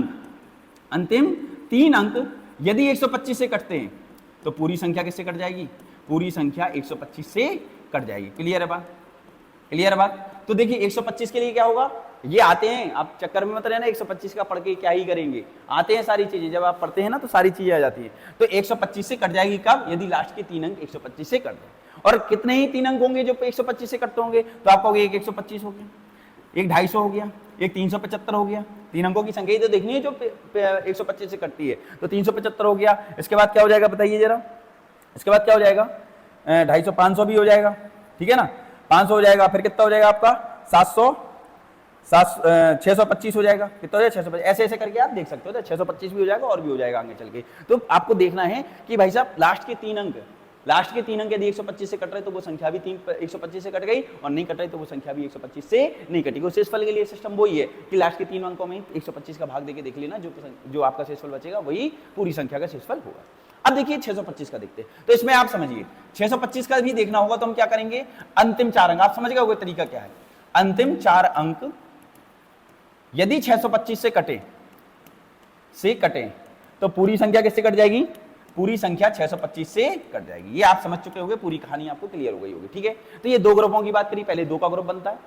अंक यदि 125 से कटते हैं तो पूरी संख्या किससे कट जाएगी, पूरी संख्या 125 से कट जाएगी। क्लियर है बात, तो देखिए 125 के लिए क्या होगा, ये आते हैं, आप चक्कर में मत रहना 125 का पढ़ के क्या ही करेंगे, आते हैं सारी चीजें, जब आप पढ़ते हैं ना तो सारी चीजें आ जाती हैं। तो 125 से कट जाएगी कब, यदि लास्ट के 3 अंक 125 से कट जाए। और कितने ही 3 अंक होंगे जो 125 से कटते होंगे, तो आप कहोगे एक 125 हो गया, एक 250 हो गया, एक 375 हो गया। 3 अंकों की संख्या ही तो देखनी है जो 125 से कटती है, तो 375 हो गया। इसके बाद क्या हो जाएगा बताइए जरा, इसके बाद क्या हो जाएगा, 250 500 भी हो जाएगा, ठीक है ना, 500 हो जाएगा। फिर कितना हो जाएगा आपका 700 625 हो जाएगा, कितना हो जाएगा 625, ऐसे ऐसे करके आप देख सकते हो, तो 625 भी हो जाएगा और भी हो जाएगा आगे चल के। तो आपको देखना है कि भाई साहब लास्ट के 3 अंक यदि 125 से कट रहे तो वो संख्या भी 125 से कट गई, और नहीं कट रही तो वो संख्या भी 125 से नहीं कटेगी। शेषफल के लिए सिस्टम वही है कि लास्ट के 3 अंकों में 125 का भाग देके देख लेना, जो आपका शेषफल बचेगा वही पूरी संख्या का शेषफल होगा। अब देखिए 625 का देखते हैं, तो इसमें आप समझिए 625 का भी देखना होगा, तो हम क्या करेंगे, अंतिम 4 अंक, आप समझ गए तरीका क्या है, अंतिम 4 अंक यदि 625 से कटे तो पूरी संख्या किससे कट जाएगी, पूरी संख्या 625 से कट जाएगी। ये आप समझ चुके होंगे, पूरी कहानी आपको क्लियर हो गई होगी, ठीक है। तो ये 2 ग्रुपों की बात करी, पहले 2 का ग्रुप बनता है,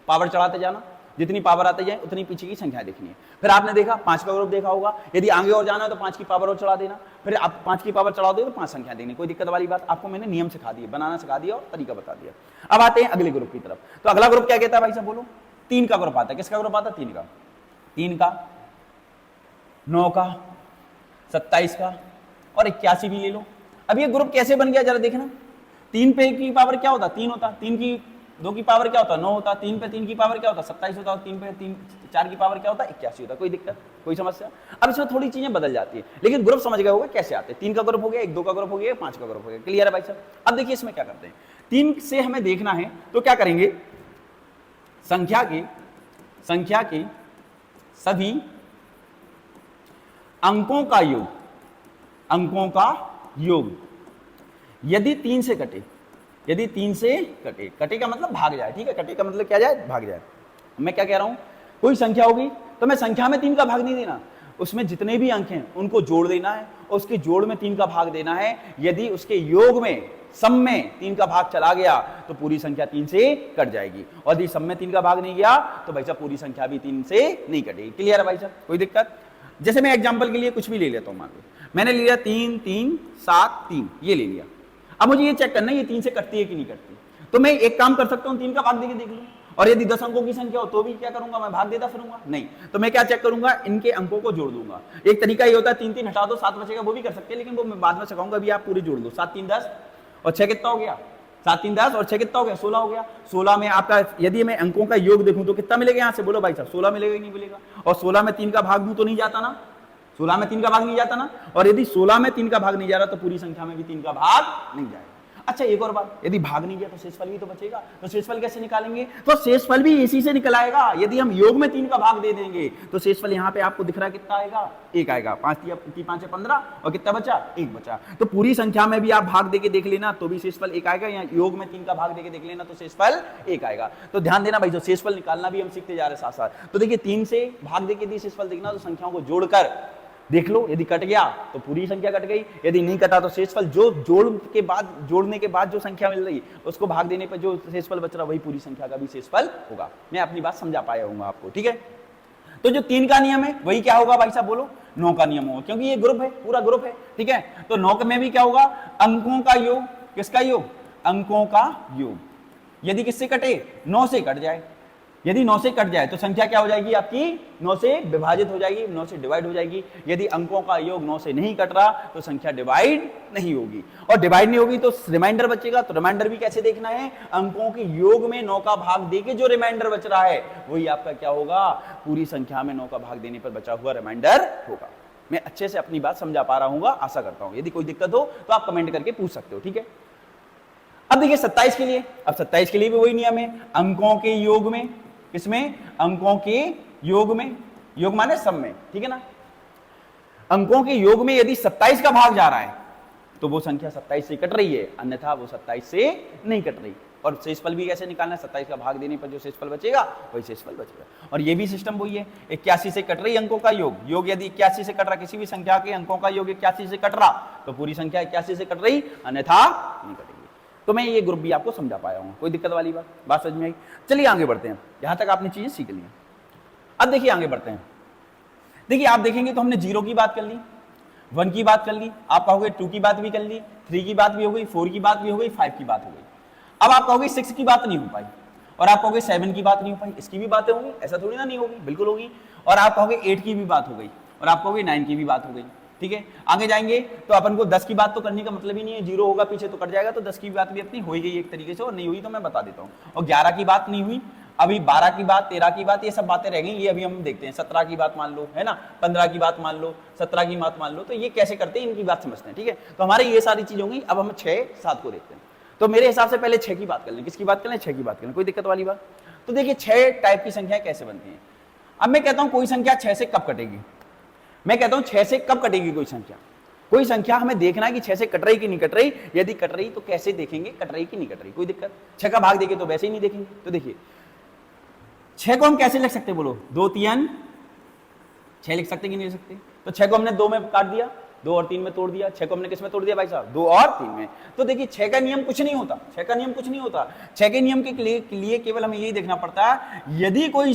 पावर चढ़ाते जाना, जितनी पावर आते जाए उतनी पीछे की संख्या देखनी है। फिर आपने देखा 5 का ग्रुप देखा होगा, यदि आगे और जाना है तो 5 की पावर और चढ़ा देना, फिर आप 5 की पावर चढ़ा दो तो 5 संख्या देनी, कोई दिक्कत वाली बात, आपको मैंने नियम सिखा दिया, बनाना सिखा दिया और तरीका बता दिया। अब आते हैं अगले ग्रुप की तरफ। तो अगला ग्रुप क्या कहता है भाई साहब बोलो, 3 का ग्रुप आता है। किसका ग्रुप आता है, 3 का, 9 का, 27 का और 81 भी ले लो। अब ये ग्रुप कैसे बन गया जरा देखना, 3 पे की पावर क्या होता, 3 होता, 3 की 2 की पावर क्या होता, 9 होता, 3 पे 3 की पावर क्या होता, 27 होता, और 3 पे 4 की पावर क्या होता, 81 होता। कोई दिक्कत, कोई समस्या। अब इसमें थोड़ी चीजें बदल जाती है, लेकिन ग्रुप समझ गए होगा कैसे आते हैं। 3 का ग्रुप हो गया, 2 का ग्रुप हो गया, 5 का ग्रुप हो गया, क्लियर है भाई साहब। अब देखिए इसमें क्या करते हैं, 3 से हमें देखना है तो क्या करेंगे, संख्या के सभी अंकों का योग यदि 3 से कटे, कटे का मतलब भाग जाए, ठीक है, कटे का मतलब क्या जाए, भाग जाए। मैं क्या कह रहा हूं, कोई संख्या होगी तो मैं संख्या में 3 का भाग नहीं देना, उसमें जितने भी अंक हैं उनको जोड़ देना है और उसके जोड़ में 3 का भाग देना है। यदि उसके योग में सम में 3 का भाग चला गया तो पूरी संख्या 3 से कट जाएगी, और यदि सम में 3 का भाग नहीं गया तो भाई साहब पूरी संख्या भी 3 से नहीं कटेगी। क्लियर है भाई साहब, कोई दिक्कत। जैसे मैं एग्जांपल के लिए कुछ भी ले लेता हूं, मान लो मैंने लिया 3 3 7 3, ये ले लिया। अब मुझे ये चेक करना है ये 3 से कटती है कि नहीं कटती, तो मैं एक काम कर सकता हूं, 3 का भाग देके देख लूं, और यदि 10 अंकों की संख्या हो तो भी क्या करूंगा, मैं भाग देता फिरूंगा, नहीं तो मैं क्या चेक करूंगा, इनके अंकों को जोड़ दूंगा। एक तरीका ये होता है 3 3 हटा दो 7 बचेगा, वो भी कर सकते हैं, लेकिन वो मैं बाद में सिखाऊंगा, अभी आप पूरी जोड़ दो। 7 3 10 और 6 कितना हो गया, 7 3 10 और 6 कितना हो गया, 16 हो गया। 16 में आपका यदि मैं अंकों का योग देखूं तो कितना मिलेगा यहाँ से, बोलो भाई साहब, 16 मिलेगा नहीं मिलेगा, और 16 में 3 का भाग दूं तो नहीं जाता ना, 16 में 3 का भाग नहीं जाता ना, और यदि 16 में 3 का भाग नहीं जा रहा तो पूरी संख्या में भी 3 का भाग नहीं जाएगा। अच्छा एक और बात, यदि भाग नहीं गया तो शेषफल भी तो बचेगा, तो शेषफल कैसे निकालेंगे, तो शेषफल भी इसी से निकल आएगा। यदि हम योग में 3 का भाग दे देंगे तो शेषफल यहाँ पे आपको दिख रहा है कितना आएगा, 1 आएगा। 5 की 5 15 और कितना बचा, 1 बचा। तो पूरी संख्या में भी आप भाग देके देख लेना तो भी शेषफल 1 आएगा, या योग में 3 का भाग देके देख लेना तो शेषफल 1 आएगा। तो ध्यान देना भाई, जो शेषफल निकालना भी हम सीखते जा रहे हैं साथ साथ। तो देखिए 3 से भाग देके यदि शेषफल देखना तो संख्याओं को जोड़कर देख लो, यदि कट गया तो पूरी संख्या कट गई, यदि नहीं कटा तो शेषफल जो जोड़ने के बाद जो संख्या मिल रही उसको भाग देने पर जो शेषफल बच रहा वही पूरी संख्या का भी शेषफल होगा। मैं अपनी बात समझा पाया हूं आपको, ठीक है। तो जो 3 का नियम है वही क्या होगा भाई साहब बोलो, 9 का नियम होगा, क्योंकि ये ग्रुप है, पूरा ग्रुप है, ठीक है। तो 9 में भी क्या होगा, अंकों का योग, किसका योग, अंकों का योग। यदि किससे कटे, 9 से कट जाए, यदि 9 से कट जाए तो संख्या क्या हो जाएगी आपकी, 9 से विभाजित हो जाएगी, 9 से डिवाइड हो जाएगी। यदि अंकों का योग 9 से नहीं कट रहा तो संख्या डिवाइड नहीं होगी, और डिवाइड नहीं होगी तो रिमाइंडर बचेगा। तो रिमाइंडर भी कैसे देखना है, अंकों के योग में 9 का भाग देके जो रिमाइंडर बच रहा है वही आपका क्या होगा, पूरी संख्या में 9 का भाग देने पर बचा हुआ रिमाइंडर होगा। मैं अच्छे से अपनी बात समझा पा रहा हूँ, आशा करता हूँ। यदि कोई दिक्कत हो तो आप कमेंट करके पूछ सकते हो, ठीक है। अब देखिए 27 के लिए, अब 27 के लिए भी वही नियम है, अंकों के योग में, किसमें, अंकों के योग में, योग माने सम में, ठीक है ना। अंकों के योग में यदि 27 का भाग जा रहा है तो वो संख्या 27 से कट रही है, अन्यथा वो 27 से नहीं कट रही। और शेषफल भी कैसे निकालना है, 27 का भाग देने पर जो शेषफल बचेगा वही शेषफल बचेगा। और ये भी सिस्टम वही है, 81 से कट रही अंकों का योग यदि 81 से कट रहा, किसी भी संख्या के अंकों का योग 81 से कट रहा तो पूरी संख्या 81 से कट रही, अन्यथा नहीं कटेगी। तो मैं ये ग्रुप भी आपको समझा पाया हूं, कोई दिक्कत वाली बात समझ में आई। चलिए आगे बढ़ते हैं, यहां तक आपने चीजें सीख ली। अब देखिए आगे बढ़ते हैं। देखिए आप देखेंगे तो हमने 0 की बात कर ली, 1 की बात कर ली, आप कहोगे 2 की बात भी कर ली, 3 की बात भी हो गई, 4 की बात भी हो गई, 5 की बात हो गई। अब आप कहोगे 6 की बात नहीं हो पाई, और आप कहोगे 7 की बात नहीं हो पाई, इसकी भी बातें होंगी, ऐसा थोड़ी ना नहीं होगी, बिल्कुल होगी। और आप कहोगे 8 की भी बात हो गई, और आप कहोगे 9 की भी बात हो गई। ठीक है, आगे जाएंगे तो अपन को 10 की बात तो करने का मतलब ही नहीं है, 0 होगा पीछे तो कट जाएगा, तो 10 की बात भी अपनी हो ही गई एक तरीके से, और नहीं हुई तो मैं बता देता हूँ। और 11 की बात नहीं हुई, अभी 12 की बात, 13 की बात, ये सब बातें रह गई, ये अभी हम देखते हैं। 17 की बात मान लो, है ना, 15 की बात मान लो, 17 की बात मान लो, तो ये कैसे करते हैं इनकी बात समझते हैं। ठीक है, तो हमारे ये सारी चीज होंगी। अब हम 6, 7 को देखते हैं। तो मेरे हिसाब से पहले 6 की बात कर लें। किसकी बात कर लें? 6 की बात कर लें, कोई दिक्कत वाली बात। तो देखिए 6 टाइप की संख्याएं कैसे बनती हैं। अब मैं कहता हूं कोई संख्या 6 से कब कटेगी, मैं कहता हूं 6 से कब कटेगी कोई संख्या। कोई संख्या हमें देखना है कि 6 से कट रही कि नहीं कट रही, यदि कट रही तो कैसे देखेंगे कट रही कि नहीं कट रही, कोई दिक्कत। 6 का भाग देंगे तो वैसे ही नहीं देखेंगे। तो देखिए 6 को हम कैसे लिख सकते हैं, बोलो, 2 3 6 लिख सकते कि नहीं लिख सकते। तो 6 को हमने 2 में काट दिया, 2 और 3 में तोड़ दिया। 6 को हमने किस में तोड़ दिया भाई साहब? 2 और 3 में। तो देखिए 6 का नियम कुछ नहीं होता, 6 का नियम कुछ नहीं होता। 6 के नियम के लिए केवल हमें यही देखना पड़ता है, यदि कोई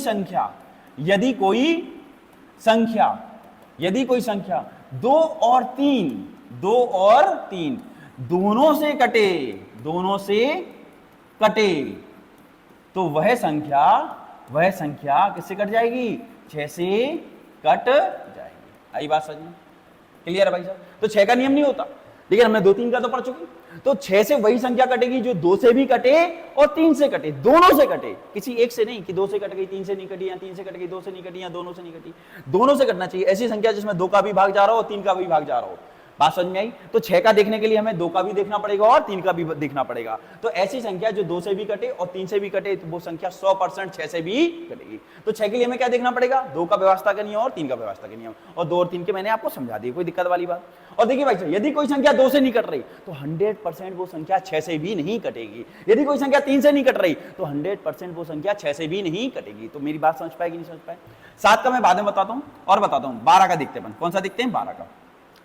संख्या 2 और 3 दोनों से कटे तो वह संख्या किससे कट जाएगी? 6 से कट जाएगी। आई बात समझ में? क्लियर है भाई साहब? तो 6 का नियम नहीं होता, लेकिन हमने 2 3 का तो पढ़ चुके। तो 6 से वही संख्या कटेगी जो 2 से भी कटे और 3 से कटे, दोनों से कटे, किसी एक से नहीं कि 2 से कट गई 3 से नहीं कटी, या 3 से कट गई 2 से नहीं कटी, या दोनों से नहीं कटी, दोनों से कटना चाहिए। ऐसी संख्या जिसमें 2 का भी भाग जा रहा हो और 3 का भी भाग जा रहा हो। बात समझ में आई? तो 6 का देखने के लिए हमें 2 का भी देखना पड़ेगा और 3 का भी देखना पड़ेगा। तो ऐसी संख्या जो 2 से भी कटे और 3 से भी कटे, तो वो संख्या 100% 6 से भी कटेगी। तो 6 के लिए हमें क्या देखना पड़ेगा? 2 का व्यवस्था का नियम और 3 का व्यवस्था का नियम, और 2 और 3 के मैंने आपको समझा दिया, कोई दिक्कत वाली बात। और देखिए भाई, यदि कोई संख्या 2 से नहीं कट रही तो 100% वो संख्या 6 से भी नहीं कटेगी। यदि कोई संख्या 3 से नहीं कट रही तो 100% वो संख्या 6 से भी नहीं कटेगी। तो मेरी बात समझ पाए कि नहीं समझ पाए? 7 का मैं बाद में बताता हूं, और बताता हूं 12 का देखते हैं। कौन सा देखते हैं?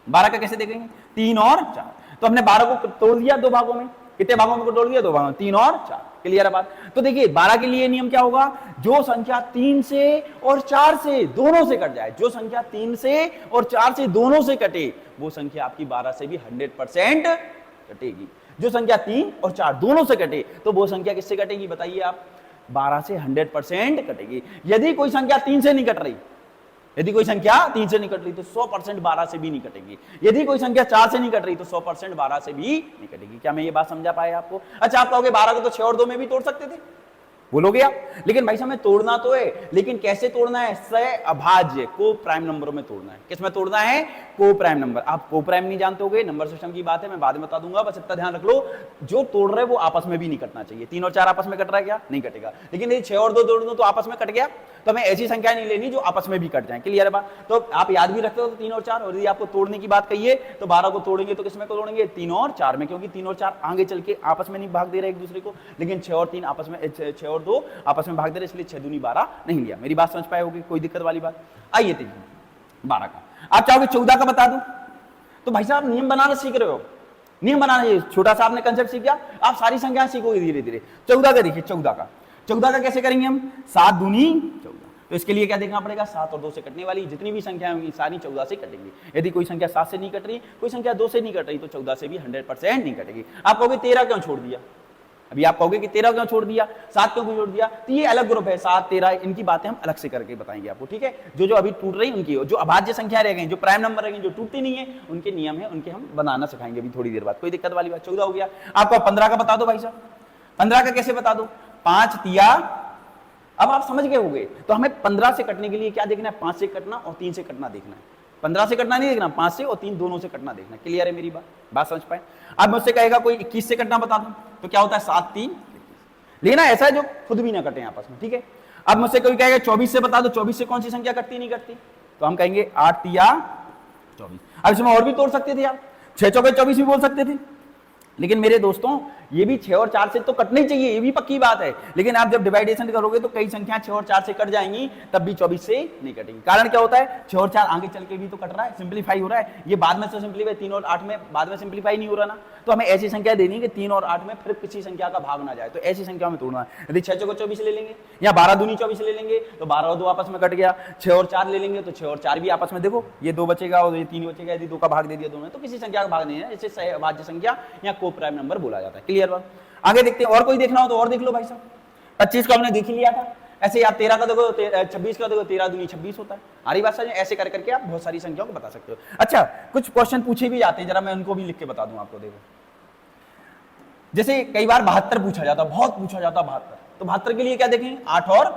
12 का कैसे देखेंगे? 3 और 4। तो हमने 12 को तोड़ दिया 2 भागों में। कितने भागों में तोड़ दिया? 2 भागों में, 3 और 4। क्लियर है बात? तो देखिए 12 के लिए नियम क्या होगा? जो संख्या 3 से और 4 से दोनों से कट जाए, जो संख्या 3 से और 4 से दोनों से कटे, वो संख्या आपकी 12 से भी 100% कटेगी। जो संख्या 3 और 4 दोनों से कटे तो वो संख्या किससे कटेगी बताइए आप? 12 से 100% कटेगी। यदि कोई संख्या 3 से नहीं कट रही, यदि कोई संख्या 3 से नहीं कट रही तो 100% 12 से भी नहीं कटेगी। यदि कोई संख्या 4 से नहीं कट रही तो 100% 12 से भी नहीं कटेगी। क्या मैं ये बात समझा पाया आपको? अच्छा, आप कहोगे 12 को तो 6 और 2 में भी तोड़ सकते थे, बोलोगे आप, लेकिन भाई साहब में तोड़ना तो है, लेकिन कैसे तोड़ना है? सहअभाज्य, को प्राइम नंबरों में तोड़ना है। किस में तोड़ना है? को प्राइम नंबर। आप को प्राइम नहीं जानते होगे, नंबर सिस्टम की बात है, मैं बाद में बता दूंगा, बस इतना ध्यान रख लो, जो तोड़ रहे वो आपस में भी नहीं कटना चाहिए। 3 और 4 आपस में कट रहा है क्या? नहीं कटेगा। लेकिन यदि 6 और 2 तोड़ दो तो आपस में कट गया, तो हमें ऐसी संख्या नहीं लेनी जो आपस में भी कट जाए। क्लियर है बात? तो आप याद भी रखते हो तो 3 और 4, और यदि आपको तोड़ने की बात कहिए तो 12 को तोड़ेंगे तो किसमें तोड़ेंगे? 3 और 4 में, क्योंकि 3 और 4 आगे चल के आपस में नहीं भाग दे रहे एक दूसरे को, लेकिन 6 और 3 आपस में, 6 और 2 आपस में भाग दे रहे, इसलिए 6 दूनी 12 नहीं लिया। मेरी बात समझ पाए होगी? कोई दिक्कत वाली बात? आइए देखिए 12 का। आप चाहोगे 14 का बता दूं तो भाई साहब नियम बनाना सीख रहे हो, नियम बनाना, छोटा सा आपने कंसेप्ट सीख गया, आप सारी संख्या सीखोगे धीरे धीरे। 14 का देखिए, 14 का कैसे करेंगे हम? 7 दूनी 14। तो इसके लिए क्या देखना पड़ेगा? 7 और 2 से कटने वाली जितनी भी संख्या होंगी सारी 14 से कटेंगी। यदि कोई संख्या 7 से नहीं कट रही, कोई संख्या 2 से नहीं कट रही, तो 14 से भी 100% नहीं कटेगी। आप कहोगे 13 क्यों छोड़ दिया? अभी आप कहोगे कि 13 क्यों छोड़ दिया, 7 क्यों छोड़ दिया? तो ये अलग ग्रुप है, 7 13 इनकी बातें हम अलग से करके बताएंगे आपको। ठीक है, जो अभी टूट रही उनकी, जो अभाज्य संख्या रह गई, जो प्राइम नंबर रह गई, जो टूटती नहीं है, उनके नियम है, उनके हम बनाना सिखाएंगे अभी थोड़ी देर बाद। कोई दिक्कत वाली बात? 14 हो गया। आपको 15 का बता दो भाई साहब। 15 का कैसे बता दो? 5 तिया, अब आप समझ गए होंगे। तो हमें 15 से कटने के लिए क्या देखना है? 5 से कटना और 3 से कटना देखना है। 15 से कटना नहीं देखना, 5 से और 3 दोनों से कटना देखना। क्लियर है मेरी बात समझ पाए? अब मुझसे कहेगा कोई 21 से कटना बता दो, तो क्या होता है? 7 3, लेना ऐसा है जो खुद भी ना कटे आपस में। ठीक है, अब मुझसे कोई कहेगा 24 से बता दो, 24 से कौन सी संख्या कटती नहीं कटती, तो हम कहेंगे 8 तिया 24। अब इसमें और भी तोड़ सकते थे आप, 6 चौके 24 भी बोल सकते थे, लेकिन मेरे दोस्तों ये भी 6 और 4 से तो कटना ही चाहिए, ये भी पक्की बात है, लेकिन आप जब डिवाइडेशन करोगे तो कई संख्या 6 और 4 से कट जाएंगी, तब भी 24 से नहीं कटेंगी। कारण क्या होता है, 6 और 4 आगे चल के भी तो कट रहा है, सिंप्लीफाई हो रहा है, ये बाद में तो सिंप्लीफाई 3 और 8 में बाद में सिंप्लीफाई नहीं हो रहा ना, तो हमें ऐसी संख्या देनी है कि 3 और 8 में फिर किसी संख्या का भाग ना जाए, तो ऐसी संख्या में तोड़ना है। यदि 6 को 24 ले लेंगे या 12 दूनी 24 ले लेंगे तो 12 और 2 आपस में कट गया, 6 और 4 ले लेंगे तो 6 और 4 भी आपस में, देखो ये 2 बचेगा और ये 3 बचेगा, यदि 2 का भाग दे दिया दोनों तो किसी संख्या का भाग नहीं है, इसे सहभाज्य संख्या या को प्राइम नंबर बोला जाता है। क्लियर बात। आगे देखते हैं, और कोई देखना हो तो और देख लो भाई साहब। 25 का हमने देख ही लिया था, ऐसे आप 13 का देखो 26 का देखो, 13 दूनी 26 होता है। आ रही बात समझ, ऐसे कर करके आप बहुत सारी संख्याओं को बता सकते हो। अच्छा, कुछ क्वेश्चन पूछे भी जाते हैं, जरा मैं उनको भी लिख के बता दूं आपको। देखो जैसे कई बार 72 पूछा जाता, बहुत पूछा जाता 72, तो 72 के लिए क्या देखें, 8 और,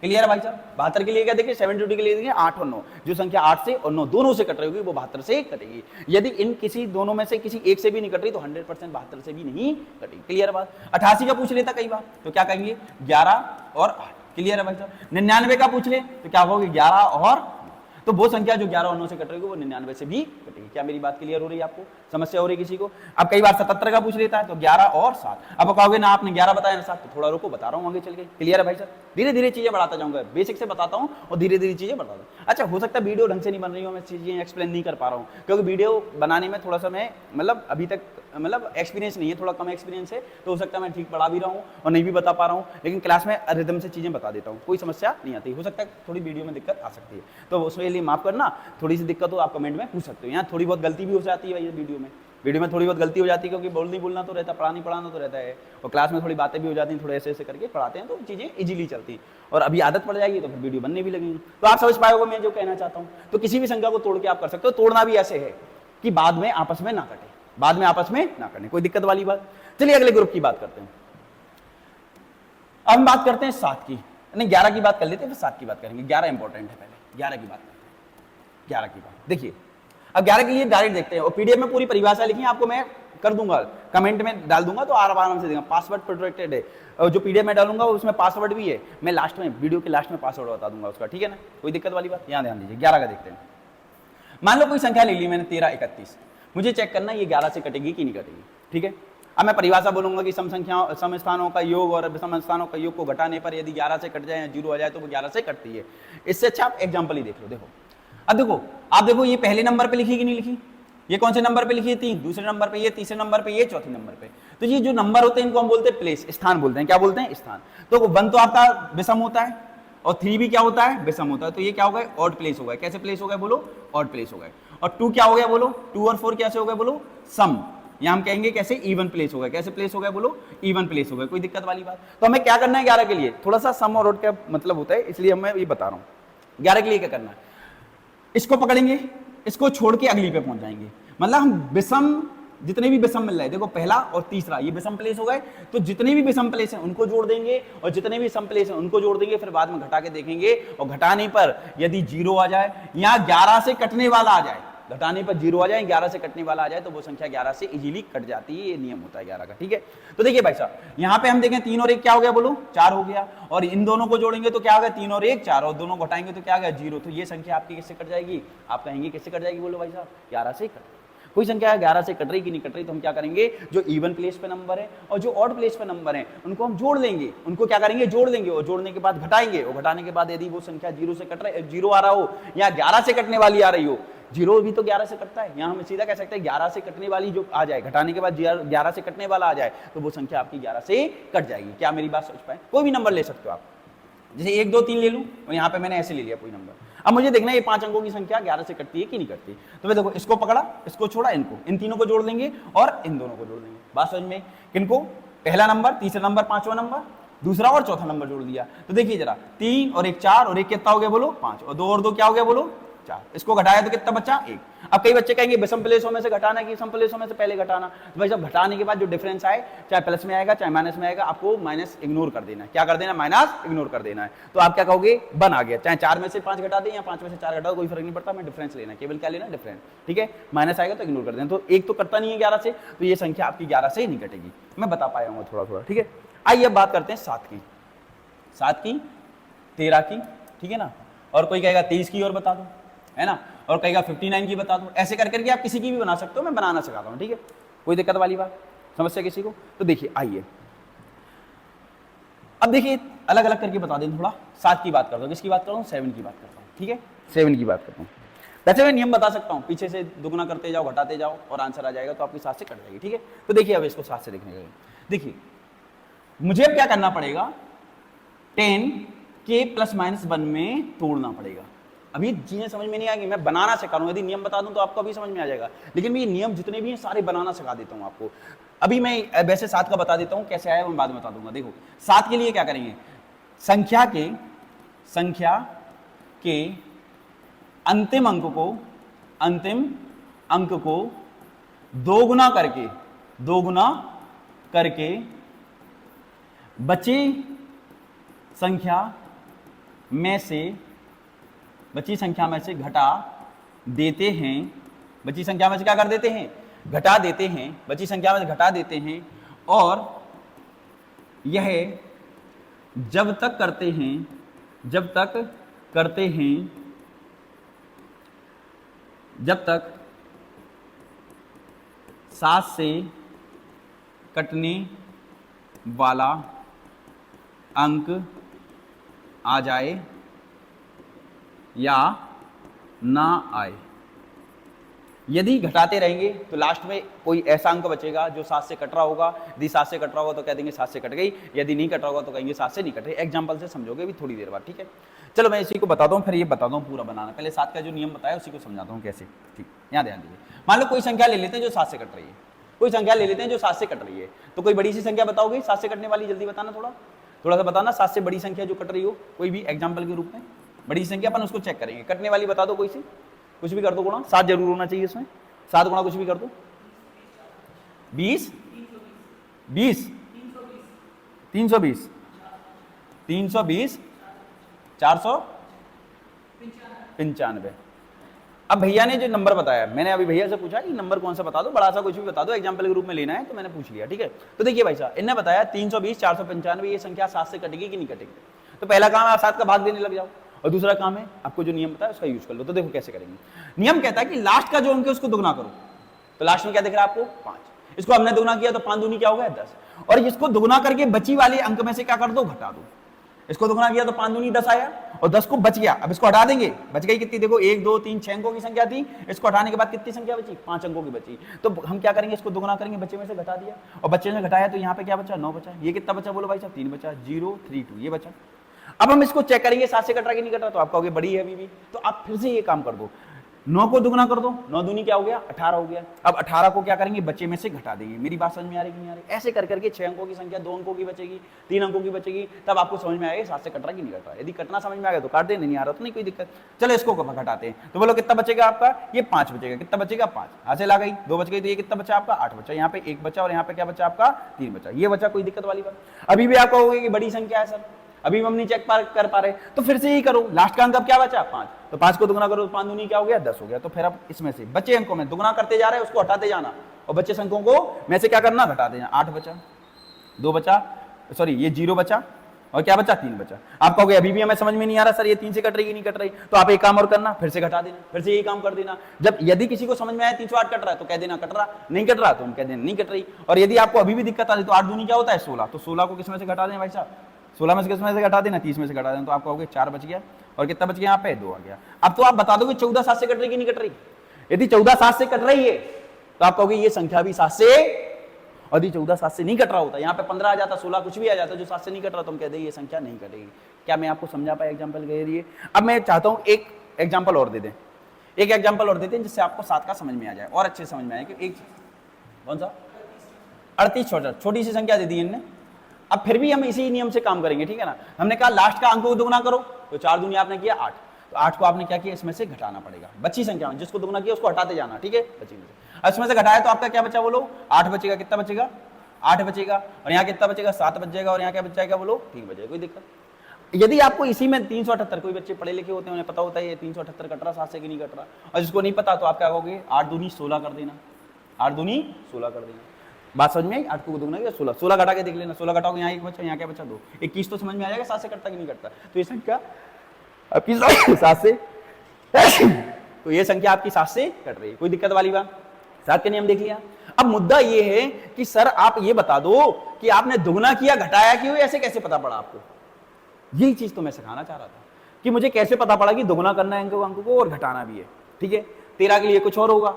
क्लियर है भाई साहब, 72 के लिए क्या देखें, 72 के लिए देखें 8 और 9, जो संख्या 8 से और 9 दोनों से कट रही होगी वो 72 से कटेगी। यदि इन किसी दोनों में से किसी एक से भी नहीं कट रही तो 100% 72 से भी नहीं कटेगी। क्लियर बात। 88 का पूछ लेता कई बार तो क्या कहेंगे, 11 और 8। क्लियर है भाई साहब। 99 का पूछ ले तो क्या होगी, 11 और, तो वो संख्या जो 11 और 9 से कट रही है वो 99 से भी कटेगी। क्या मेरी बात क्लियर हो रही है आपको, समस्या हो रही है किसी को। अब कई बार 77 का पूछ लेता है तो 11 और 7। अब कहोगे ना आपने 11 बताया ना 7, तो थोड़ा रुको बता रहा हूँ आगे चल के। क्लियर है भाई साहब, धीरे धीरे चीजें बढ़ाता जाऊंगा, बेसिक से बताता हूँ और धीरे धीरे चीजें बढ़ाता हूँ। अच्छा, हो सकता है वीडियो ढंग से नहीं बन रही हो, मैं चीजें एक्सप्लेन नहीं कर पा रहा हूँ, क्योंकि वीडियो बनाने में थोड़ा सा मैं मतलब अभी तक मतलब एक्सपीरियंस नहीं है, थोड़ा कम एक्सपीरियंस है, तो हो सकता है मैं ठीक पढ़ा भी रहा हूँ और नहीं भी बता पा रहा हूँ, लेकिन क्लास में रिदम से चीजें बता देता हूँ, कोई समस्या नहीं आती। हो सकता है थोड़ी वीडियो में दिक्कत आ सकती है, तो उसके लिए माफ करना, थोड़ी सी दिक्कत हो आप कमेंट में पूछ सकते हो। यहाँ थोड़ी बहुत गलती भी हो जाती है भाई, वीडियो में थोड़ी बहुत गलती हो जाती है, क्योंकि बोलना तो रहता है, पढ़ाना तो रहता है, और क्लास में थोड़ी बातें भी हो जाती हैं, थोड़े ऐसे करके पढ़ाते हैं तो चीज़ें इजीली चलती हैं, और अभी आदत पड़ जाएगी तो फिर वीडियो बनने भी लगेगी। तो आप समझ पाओगे मैं जो कहना चाहता हूँ। तो किसी भी संख्या को तोड़ के आप कर सकते हो, तोड़ना भी ऐसे है कि बाद में आपस में ना कटे, बाद में आपस में ना कटे, कोई दिक्कत वाली बात। चलिए अगले ग्रुप की बात करते हैं। अब हम बात करते हैं 7 की, नहीं 11 की बात कर लेते हैं, फिर 7 की बात करेंगे। 11 इंपॉर्टेंट है, पहले 11 की बात करते हैं। 11 की बात देखिए, अब 11 के लिए डायरेक्ट देखते हैं, और पीडीएफ में पूरी परिभाषा लिखी है, आपको मैं कर दूंगा, कमेंट में डाल दूंगा, तो आराम से देगा। पासवर्ड प्रोटेक्टेड है, और जो पीडीएफ में डालूंगा उसमें पासवर्ड भी है, मैं लास्ट में वीडियो के लास्ट में पासवर्ड बता दूंगा उसका, ठीक है ना, कोई दिक्कत वाली बात। यहाँ ध्यान दीजिए, 11 का देखते हैं। मान लो कोई संख्या ले ली मैंने 13, 31, मुझे चेक करना है ये 11 से कटेगी कि नहीं कटेगी, ठीक है। अब मैं परिभाषा बोलूंगा कि सम स्थानों का योग और विषम स्थानों का योग को घटाने पर यदि 11 से कट जाए या 0 आ जाए तो वो 11 से कटती है। इससे अच्छा आप एग्जाम्पल ही देख लो। देखो अब देखो, आप देखो ये पहले नंबर पे लिखी कि नहीं लिखी, ये कौन से नंबर पे लिखी है, 3, दूसरे नंबर पे ये, तीसरे नंबर पे ये, चौथे नंबर पे। तो ये जो नंबर होते हैं इनको हम बोलते हैं प्लेस, स्थान बोलते हैं। क्या बोलते हैं, स्थान। तो 1 तो आपका विषम होता है और 3 भी क्या होता है, विषम होता है, तो ये क्या हो गए, ऑड प्लेस हो गए। कैसे प्लेस हो गए बोलो, ऑड प्लेस हो गए। और 2 क्या हो गया बोलो, 2 और 4 कैसे हो गए बोलो, सम। यहाँ हम कहेंगे कैसे, इवन प्लेस हो गए। कैसे प्लेस हो गए बोलो, इवन प्लेस हो गए। कोई दिक्कत वाली बात। तो हमें क्या करना है 11 के लिए, थोड़ा सा सम और ऑड का मतलब होता है, इसलिए मैं ये बता रहा हूँ। 11 के लिए क्या करना है, इसको पकड़ेंगे, इसको छोड़ के अगली पे पहुंच जाएंगे। मतलब हम विषम, जितने भी विषम मिल रहे हैं, देखो पहला और तीसरा ये विषम प्लेस हो गए, तो जितने भी विषम प्लेस हैं उनको जोड़ देंगे, और जितने भी सम प्लेस हैं उनको जोड़ देंगे, फिर बाद में घटा के देखेंगे, और घटाने पर यदि 0 आ जाए या 11 से कटने वाला आ जाए, घटाने पर 0 आ जाए, 11 से कटने वाला आ जाए, तो वो संख्या 11 से इजीली कट जाती है। ये नियम होता है 11 का, ठीक है। तो देखिए भाई साहब, यहाँ पे हम देखें 3 और 1 क्या हो गया बोलो, 4 हो गया, और इन दोनों को जोड़ेंगे तो क्या हो गया, 3 और 1 4, और दोनों घटाएंगे तो क्या हो गया, 0। तो ये संख्या आपकी किससे कट जाएगी, आप कहेंगे किससे कट जाएगी बोलो भाई साहब, 11 से कट। कोई संख्या 11 से कट रही कि नहीं कट रही, तो हम क्या करेंगे, जो इवन प्लेस पे नंबर है और जो ऑड प्लेस पे नंबर है उनको हम जोड़ लेंगे, उनको क्या करेंगे, जोड़ लेंगे, और जोड़ने के बाद घटाएंगे, और घटाने के बाद यदि वो संख्या 0 से कट रहा है, 0 आ रहा हो या 11 से कटने वाली आ रही हो, 0 भी तो 11 से कटता है, यहाँ हम सीधा कह सकते हैं 11 से कटने वाली जो आ जाए, घटाने के बाद 11 से कटने वाला आ जाए, तो वो संख्या आपकी 11 से कट जाएगी। क्या मेरी बात समझ पाए। कोई भी नंबर ले सकते हो आप, जैसे 1 2 3 ले लूं, और यहाँ पे मैंने ऐसे ले लिया कोई नंबर। अब मुझे देखना है ये 5 अंकों की संख्या 11 से कटती है कि नहीं कटती। तो मैं देखो, इसको पकड़ा, इसको छोड़ा, इनको, इन तीनों को जोड़ देंगे और इन दोनों को जोड़ देंगे। बात समझ में, किनको, पहला नंबर, तीसरा नंबर, पांचवा नंबर, दूसरा और चौथा नंबर जोड़ दिया। तो देखिए जरा, 3 और 1 4, और 1 कितना हो गया बोलो 5, और 2 और 2 क्या हो गया बोलो 4। इसको घटाया तो कितना बचा 1। अब कई बच्चे कहेंगे विषम प्लेसों में से घटाना कि सम प्लेसों में से पहले घटाना। तो भाई जब घटाने के बाद जो डिफरेंस आए, चाहे प्लस में आएगा चाहे माइनस में आएगा, आपको माइनस इग्नोर कर देना है। क्या कर देना, माइनस इग्नोर कर देना है। तो आप क्या कहोगे, 1 आ गया, चाहे 4 में से 5 घटा दें या 5 में से 4 घटा दो, कोई फर्क नहीं पड़ता, मैं डिफरेंस लेना है, केवल क्या लेना, डिफरेंस, ठीक है। माइनस आएगा तो इग्नोर कर देना। तो 1 तो कटता नहीं है 11 से, तो ये संख्या आपकी 11 से नहीं कटेगी। मैं बता पाया हूँ थोड़ा थोड़ा, ठीक है। आइए अब बात करते हैं 7 की, 7 की, 13 की, ठीक है ना, और कोई कहेगा 23 की और बता दो, है ना, और कहेगा 59 की बता दो। ऐसे कर करके आप किसी की भी बना सकते हो, मैं बनाना सिखाता हूँ, ठीक है, कोई दिक्कत वाली बात। समस्या किसी को? तो देखिए आइए अब देखिए अलग अलग करके बता दें। थोड़ा 7 की बात करता हूँ, किसकी बात करता हूँ? 7 की बात करता हूँ, ठीक है 7 की बात करता हूँ। वैसे मैं नियम बता सकता हूँ, पीछे से दुगना करते जाओ घटाते जाओ और आंसर आ जाएगा, तो आपकी 7 से कट जाएगी, ठीक है। तो देखिए अब इसको 7 से देखने का, देखिए मुझे अब क्या करना पड़ेगा, 10 के +-1 में तोड़ना पड़ेगा। अभी चीजें समझ में नहीं आएगी, मैं बनाना सिखा रहा हूं, यदि नियम बता दूं तो आपको अभी समझ में आ जाएगा, लेकिन मैं ये नियम जितने भी हैं सारे बनाना सिखा देता हूं आपको। अभी मैं वैसे 7 का बता देता हूं, कैसे आया मैं बाद में बता दूंगा। देखो 7 के लिए क्या करेंगे, संख्या के अंतिम अंक को दोगुना करके बची संख्या में से घटा देते हैं, बची संख्या में से क्या कर देते हैं, घटा देते हैं, बची संख्या में से घटा देते हैं, और यह जब तक करते हैं जब तक 7 से कटने वाला अंक आ जाए या ना आए। यदि घटाते रहेंगे तो लास्ट में कोई ऐसा अंक बचेगा जो 7 से कट रहा होगा। यदि 7 से कट रहा होगा तो कह देंगे 7 से कट गई, यदि नहीं कट रहा होगा तो कहेंगे 7 से नहीं कट रही। एग्जांपल से समझोगे भी थोड़ी देर बाद, ठीक है। चलो मैं इसी को बताता हूँ, फिर ये बताता हूँ पूरा बनाना। पहले 7 का जो नियम बताया उसी को समझाता हूँ कैसे, ठीक। यहाँ ध्यान दीजिए, मान लो कोई संख्या ले लेते हैं जो 7 से कट रही है, कोई संख्या ले लेते हैं जो 7 से कट रही है, तो कोई बड़ी सी संख्या बताओगे 7 से कटने वाली, जल्दी बताना, थोड़ा सा बताना। 7 से बड़ी संख्या जो कट रही हो, कोई भी एग्जाम्पल के रूप में बड़ी संख्या, अपन उसको चेक करेंगे। कटने वाली बता दो कोई सी, कुछ भी कर दो गुणा, 7 जरूर होना चाहिए इसमें, 7 गुणा कुछ भी कर दो। 20 320 495। अब भैया ने जो नंबर बताया, मैंने अभी भैया से पूछा कि नंबर कौन सा बता दो, बड़ा सा कुछ भी बता दो, एग्जाम्पल के रूप में लेना है, तो मैंने पूछ लिया, ठीक है। तो देखिए भाई साहब, इन्होंने बताया 320 495, ये संख्या 7 से कटेगी कि नहीं कटेगी। तो पहला काम है आप 7 का भाग देने लग जाओ, और दूसरा काम है आपको जो नियम बताया उसका यूज कर लो। तो देखो कैसे करेंगे। नियम कहता है कि लास्ट का जो अंक है उसको दुगना करो। तो लास्ट में क्या दिख रहा है आपको, 5। इसको हमने दुगना किया तो 5 दूनी क्या हो गया, 10। और इसको दुगना करके बची वाले अंक में से क्या कर दो, घटा दो। इसको दुगना किया तो 5 दूनी 10 आया, और 10 को बच गया। अब इसको हटा देंगे, बच गई कितनी, देखो 1 2 3 6 अंकों की संख्या थी, इसको हटाने के बाद कितनी संख्या बची, 5 अंकों की बची। तो हम क्या करेंगे, इसको दुगना करेंगे, बच्चे में से घटा दिया, और बच्चे में घटाया तो यहाँ पे क्या बचा, 9 बचा। ये कितना बचा बोलो भाई साहब, 3 बचा, 0 3 2 ये बचा। अब हम इसको चेक करेंगे 7 से कट रहा कि नहीं कट रहा, तो आप कहोगे बड़ी है अभी भी, तो आप फिर से ये काम कर दो, 9 को दुगना कर दो, 9 दूनी क्या हो गया, 18 हो गया। अब 18 को क्या करेंगे, बच्चे में से घटा देंगे। मेरी बात समझ में आ रही कि नहीं आ रही? ऐसे कर करके 6 अंकों की संख्या 2 अंकों की बचेगी, 3 अंकों की बचेगी, तब आपको समझ में आएगा 7 से कट रहा कि नहीं कट रहा। यदि कटना समझ में आ गया तो काट दें, नहीं आ रहा तो नहीं कोई दिक्कत। चलो इसको घटाते हैं, तो बोलो कितना बचेगा आपका, ये 5 बचेगा। कितना बचेगा, 5 हासिल आ गई, 2 बच गई, तो ये कितना बचा आपका, 8 बचा। यहाँ पे 1 बचा, और यहाँ पे क्या बचा आपका, 3 बचा। ये बचा, कोई दिक्कत वाली बात। अभी भी आप कहोगे कि बड़ी संख्या है सर, अभी हम नहीं चेक कर पा रहे, तो फिर से यही करो। लास्ट का अंक अब क्या बचा, 5, तो 5 को दुगना करो तो 5 दूनी क्या हो गया, 10 हो गया। तो फिर अब इसमें से बचे अंकों में दुगना करते जा रहे हैं, उसको हटाते जाना, और बचे अंकों को में से क्या करना, घटाते जाना। 8 बचा, 2 बचा, सॉरी ये 0 बचा, और क्या बचा, 3 बचा। आप कहोगे अभी भी हमें समझ में नहीं आ रहा सर, ये 3 से कट रही कि नहीं कट रही, तो आप एक काम और करना, फिर से घटा देना, फिर से यही काम कर देना। जब यदि किसी को समझ में आया 308 कट रहा है तो कह देना कट रहा, नहीं कट रहा तो हम कह देना नहीं कट रही। और यदि आपको अभी भी दिक्कत आ रही तो 8 दूनी क्या होता है, 16, तो 16 को किस में से घटा दें भाई साहब, 16 में से किस में से घटा देना, 30 में से घटा देना, तो आप कहोगे 4 बच गया, और कितना बच गया यहाँ पे, 2 आ गया। अब तो आप बता दोगे 14 7 से कट रही कि नहीं कट रही। यदि 14 7 से कट रही है तो आप कहोगे ये संख्या भी 7 से, और यदि 14 7 से नहीं कट रहा होता, यहाँ पे 15 आ जाता, 16 कुछ भी आ जाता, जो 7 से नहीं कट रहा, तो हम कहते हैं ये संख्या नहीं कटेगी। क्या मैं आपको समझा पाया एग्जाम्पल के जरिए? अब मैं चाहता हूँ एक एग्जाम्पल और दे दें, एक एग्जाम्पल और देते हैं जिससे आपको 7 का समझ में आ जाए और अच्छे समझ में आए कि एक कौन सा 38 छोटी सी संख्या दे दी इनने। अब फिर भी हम इसी नियम से काम करेंगे, ठीक है ना। हमने कहा लास्ट का अंक को दुगना करो, तो 4 दूनी आपने किया 8, तो 8 को आपने क्या किया, इसमें से घटाना पड़ेगा। बच्ची संख्या में जिसको दुगना किया उसको हटाते जाना, ठीक है, बच्ची में से। इसमें से घटाया तो आपका क्या बचा बोलो, 8 बचेगा। कितना बचेगा, 8 बचेगा, और यहाँ कितना बचेगा, 7 बच जाएगा, और यहाँ क्या बच जाएगा बोलो, 3 बचेगा। कोई दिक्कत। यदि आपको इसी में 378, कोई बच्चे पढ़े लिखे होते हैं उन्हें पता होता है ये 378 कट रहा 7 से कि नहीं कट रहा, और जिसको नहीं पता तो आप क्या कहोगे, 8 दूनी 16 कर देना, 8 दूनी 16 कर देना। बात समझ में आई, 8 को दुगना किया 16, 16 घटा के देख लेना, 16 घटाओगे यहाँ 1 बचा, यहाँ क्या बचा 2, 21 तो समझ में आ जाएगा 7 से कटता कि नहीं कटता। तो ये संख्या आपकी 7 से तो ये संख्या आपकी 7 से कट रही है, कोई दिक्कत वाली बात। सात का नियम देख लिया। अब मुद्दा ये है कि सर आप ये बता दो कि आपने दुगना किया घटाया क्यों, ऐसे कैसे पता पड़ा आपको? यही चीज तो मैं सिखाना चाह रहा था कि मुझे कैसे पता पड़ा कि दुगना करना है अंक को और घटाना भी है। ठीक है, 13 के लिए कुछ और होगा,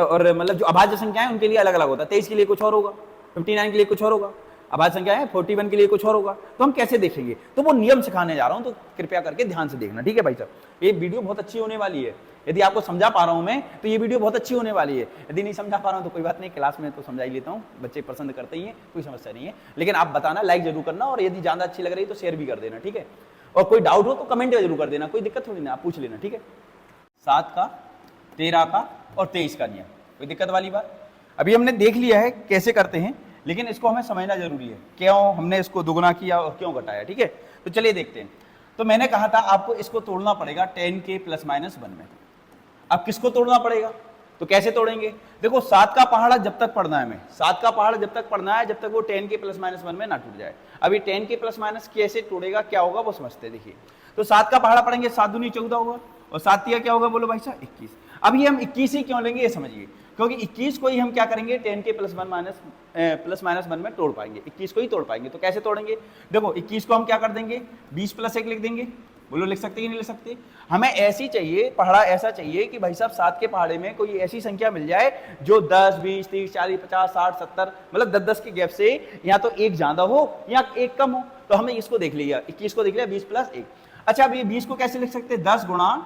और मतलब जो अभाज्य संख्या है उनके लिए अलग अलग होता है। 23 के लिए कुछ और होगा, 59 के लिए कुछ और होगा, अभाज्य संख्या है 41 के लिए कुछ और होगा। तो हम कैसे देखेंगे? तो वो नियम सिखाने जा रहा हूं, तो कृपया करके ध्यान से देखना। ठीक है भाई साहब, ये वीडियो बहुत अच्छी होने वाली है। यदि आपको समझा पा रहा हूं मैं तो ये वीडियो बहुत अच्छी होने वाली है। यदि नहीं समझा पा रहा हूं तो कोई बात नहीं, क्लास में तो समझा ही लेता हूं, बच्चे पसंद करते ही हैं, कोई समस्या नहीं है। लेकिन आप बताना, लाइक जरूर करना, और यदि ज्यादा अच्छी लग रही तो शेयर भी कर देना। ठीक है, और कोई डाउट हो तो कमेंट जरूर कर देना, कोई दिक्कत थोड़ी ना, आप पूछ लेना। ठीक है, 7 का, 13 का और 23 का नियम, कोई दिक्कत वाली बात? अभी हमने देख लिया है कैसे करते हैं, लेकिन इसको हमें समझना जरूरी है, क्यों हमने इसको दुगना किया और क्यों घटाया। ठीक है, तो चलिए देखते हैं। तो मैंने कहा था आपको इसको तोड़ना पड़ेगा 10 के +-1 में। अब किसको तोड़ना पड़ेगा? तो कैसे तोड़ेंगे? देखो 7 का पहाड़ा जब तक पढ़ना है, हमें 7 का पहाड़ा जब तक पढ़ना है जब तक वो 10 के +-1 में ना टूट जाए। अभी 10 के +- कैसे तोड़ेगा, क्या होगा वो समझते हैं। देखिए, तो 7 का पहाड़ा पढ़ेंगे, 7 दूनी 14 होगा, और 7 तिया क्या होगा बोलो भाई साहब? 21। अब ये हम 21 ही क्यों लेंगे ये समझिए, क्योंकि 21 को ही हम क्या करेंगे 10 के +-1 में तोड़ पाएंगे, 21 को ही तोड़ पाएंगे। तो कैसे तोड़ेंगे? देखो 21 को हम क्या कर देंगे, 20 + 1 लिख देंगे। बोलो लिख सकते कि नहीं लिख सकते? हमें ऐसी चाहिए पहाड़ा, ऐसा चाहिए कि भाई साहब 7 के पहाड़े में कोई ऐसी संख्या मिल जाए जो 10, 20, 30, 40, 50, 60, 70 मतलब 10-10 के गैप से या तो एक ज्यादा हो या एक कम हो। तो हमने इसको देख लिया, 21 को देख लिया, 20 + 1। अच्छा, अब ये 20 को कैसे लिख सकते हैं? 10 ×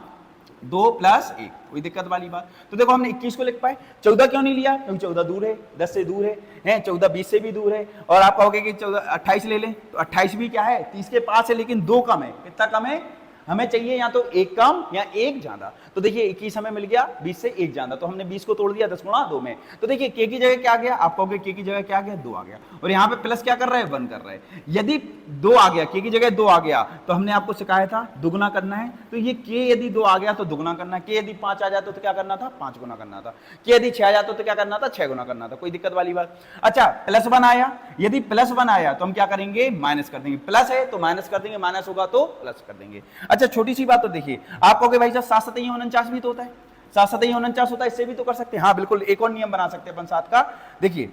2 + 1, कोई दिक्कत वाली बात? तो देखो हमने 21 को लिख पाए, 14 क्यों नहीं लिया? क्योंकि 14 दूर है, 10 से दूर है, 14 20 से भी दूर है। और आप कहोगे कि 14 28 ले लें, तो 28 भी क्या है 30 के पास है, लेकिन 2 कम है। कितना कम है? हमें चाहिए या तो एक कम या एक ज्यादा। तो देखिए 21 हमें मिल गया, 20 से एक ज्यादा, तो हमने 20 को तोड़ दिया 10 × 2 में। तो देखिए के की जगह क्या आ गया? आप कहोगे के की जगह क्या आ गया? 2 आ गया, और यहाँ पे प्लस क्या कर रहा है? 1 कर रहा है। यदि 2 आ गया, के की जगह 2 आ गया, तो हमने आपको सिखाया था दुगना करना है। तो ये के यदि 2 आ गया तो दुगना करना है, के यदि 5 आ जाता तो क्या करना था? 5 गुना करना था, के यदि 6 आ जाता तो क्या करना था? 6 गुना करना था। कोई दिक्कत वाली बात? अच्छा, +1 आया, यदि +1 आया तो हम क्या करेंगे? माइनस कर देंगे। प्लस है तो माइनस कर देंगे, माइनस होगा तो प्लस कर देंगे। अच्छा, छोटी सी बात, तो देखिए आप कहोगे भाई साहब 7 7 49 भी तो होता है, 7 7 49 होता है, इससे भी तो कर सकते हैं। हाँ बिल्कुल, एक और नियम बना सकते हैं अपन 7 का। देखिए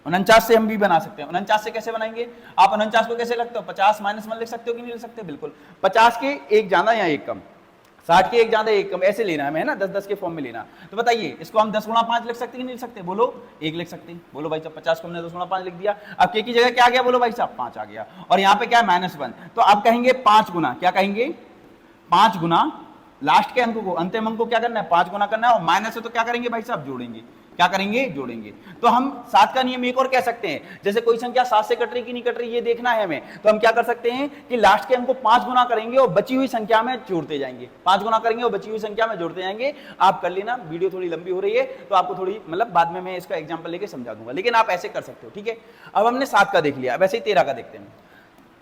49 से हम भी बना सकते हैं। 49 से कैसे बनाएंगे? आप 49 को कैसे लगते हो? 50 - 1 लिख सकते हो कि नहीं लिख सकते? बिल्कुल, 50 के एक ज्यादा या एक कम, 60 के एक ज्यादा एक कम, ऐसे लेना है हमें, है ना, 10-10 के फॉर्म में लेना। तो बताइए इसको हम 10 × 5 लिख सकते हैं कि नहीं लिख सकते? बोलो 1 लिख सकते हैं। बोलो भाई साहब 50 को हमने 10 × 5 लिख दिया। अब के की जगह क्या आ गया? बोलो भाई साहब 5 आ गया, और यहाँ पे क्या है? -1। तो आप कहेंगे 5 गुना, क्या कहेंगे? 5 गुना लास्ट के अंक को, अंतिम अंक को क्या करना है? 5 गुना करना है, और माइनस है तो क्या करेंगे भाई साहब? जोड़ेंगे। क्या करेंगे? जोड़ेंगे। तो हम 7 का नियम एक और कह सकते हैं, जैसे कोई संख्या 7 से कट रही कि नहीं कट रही ये देखना है हमें, तो हम क्या कर सकते हैं कि लास्ट के अंक को 5 गुना करेंगे और बची हुई संख्या में जोड़ते जाएंगे। 5 गुना करेंगे और बची हुई संख्या में जोड़ते जाएंगे। आप कर लेना, वीडियो थोड़ी लंबी हो रही है तो आपको थोड़ी मतलब बाद में मैं इसका एग्जाम्पल लेके समझा दूंगा, लेकिन आप ऐसे कर सकते हो। ठीक है, अब हमने 7 का देख लिया, अब ऐसे ही 13 का देखते हैं।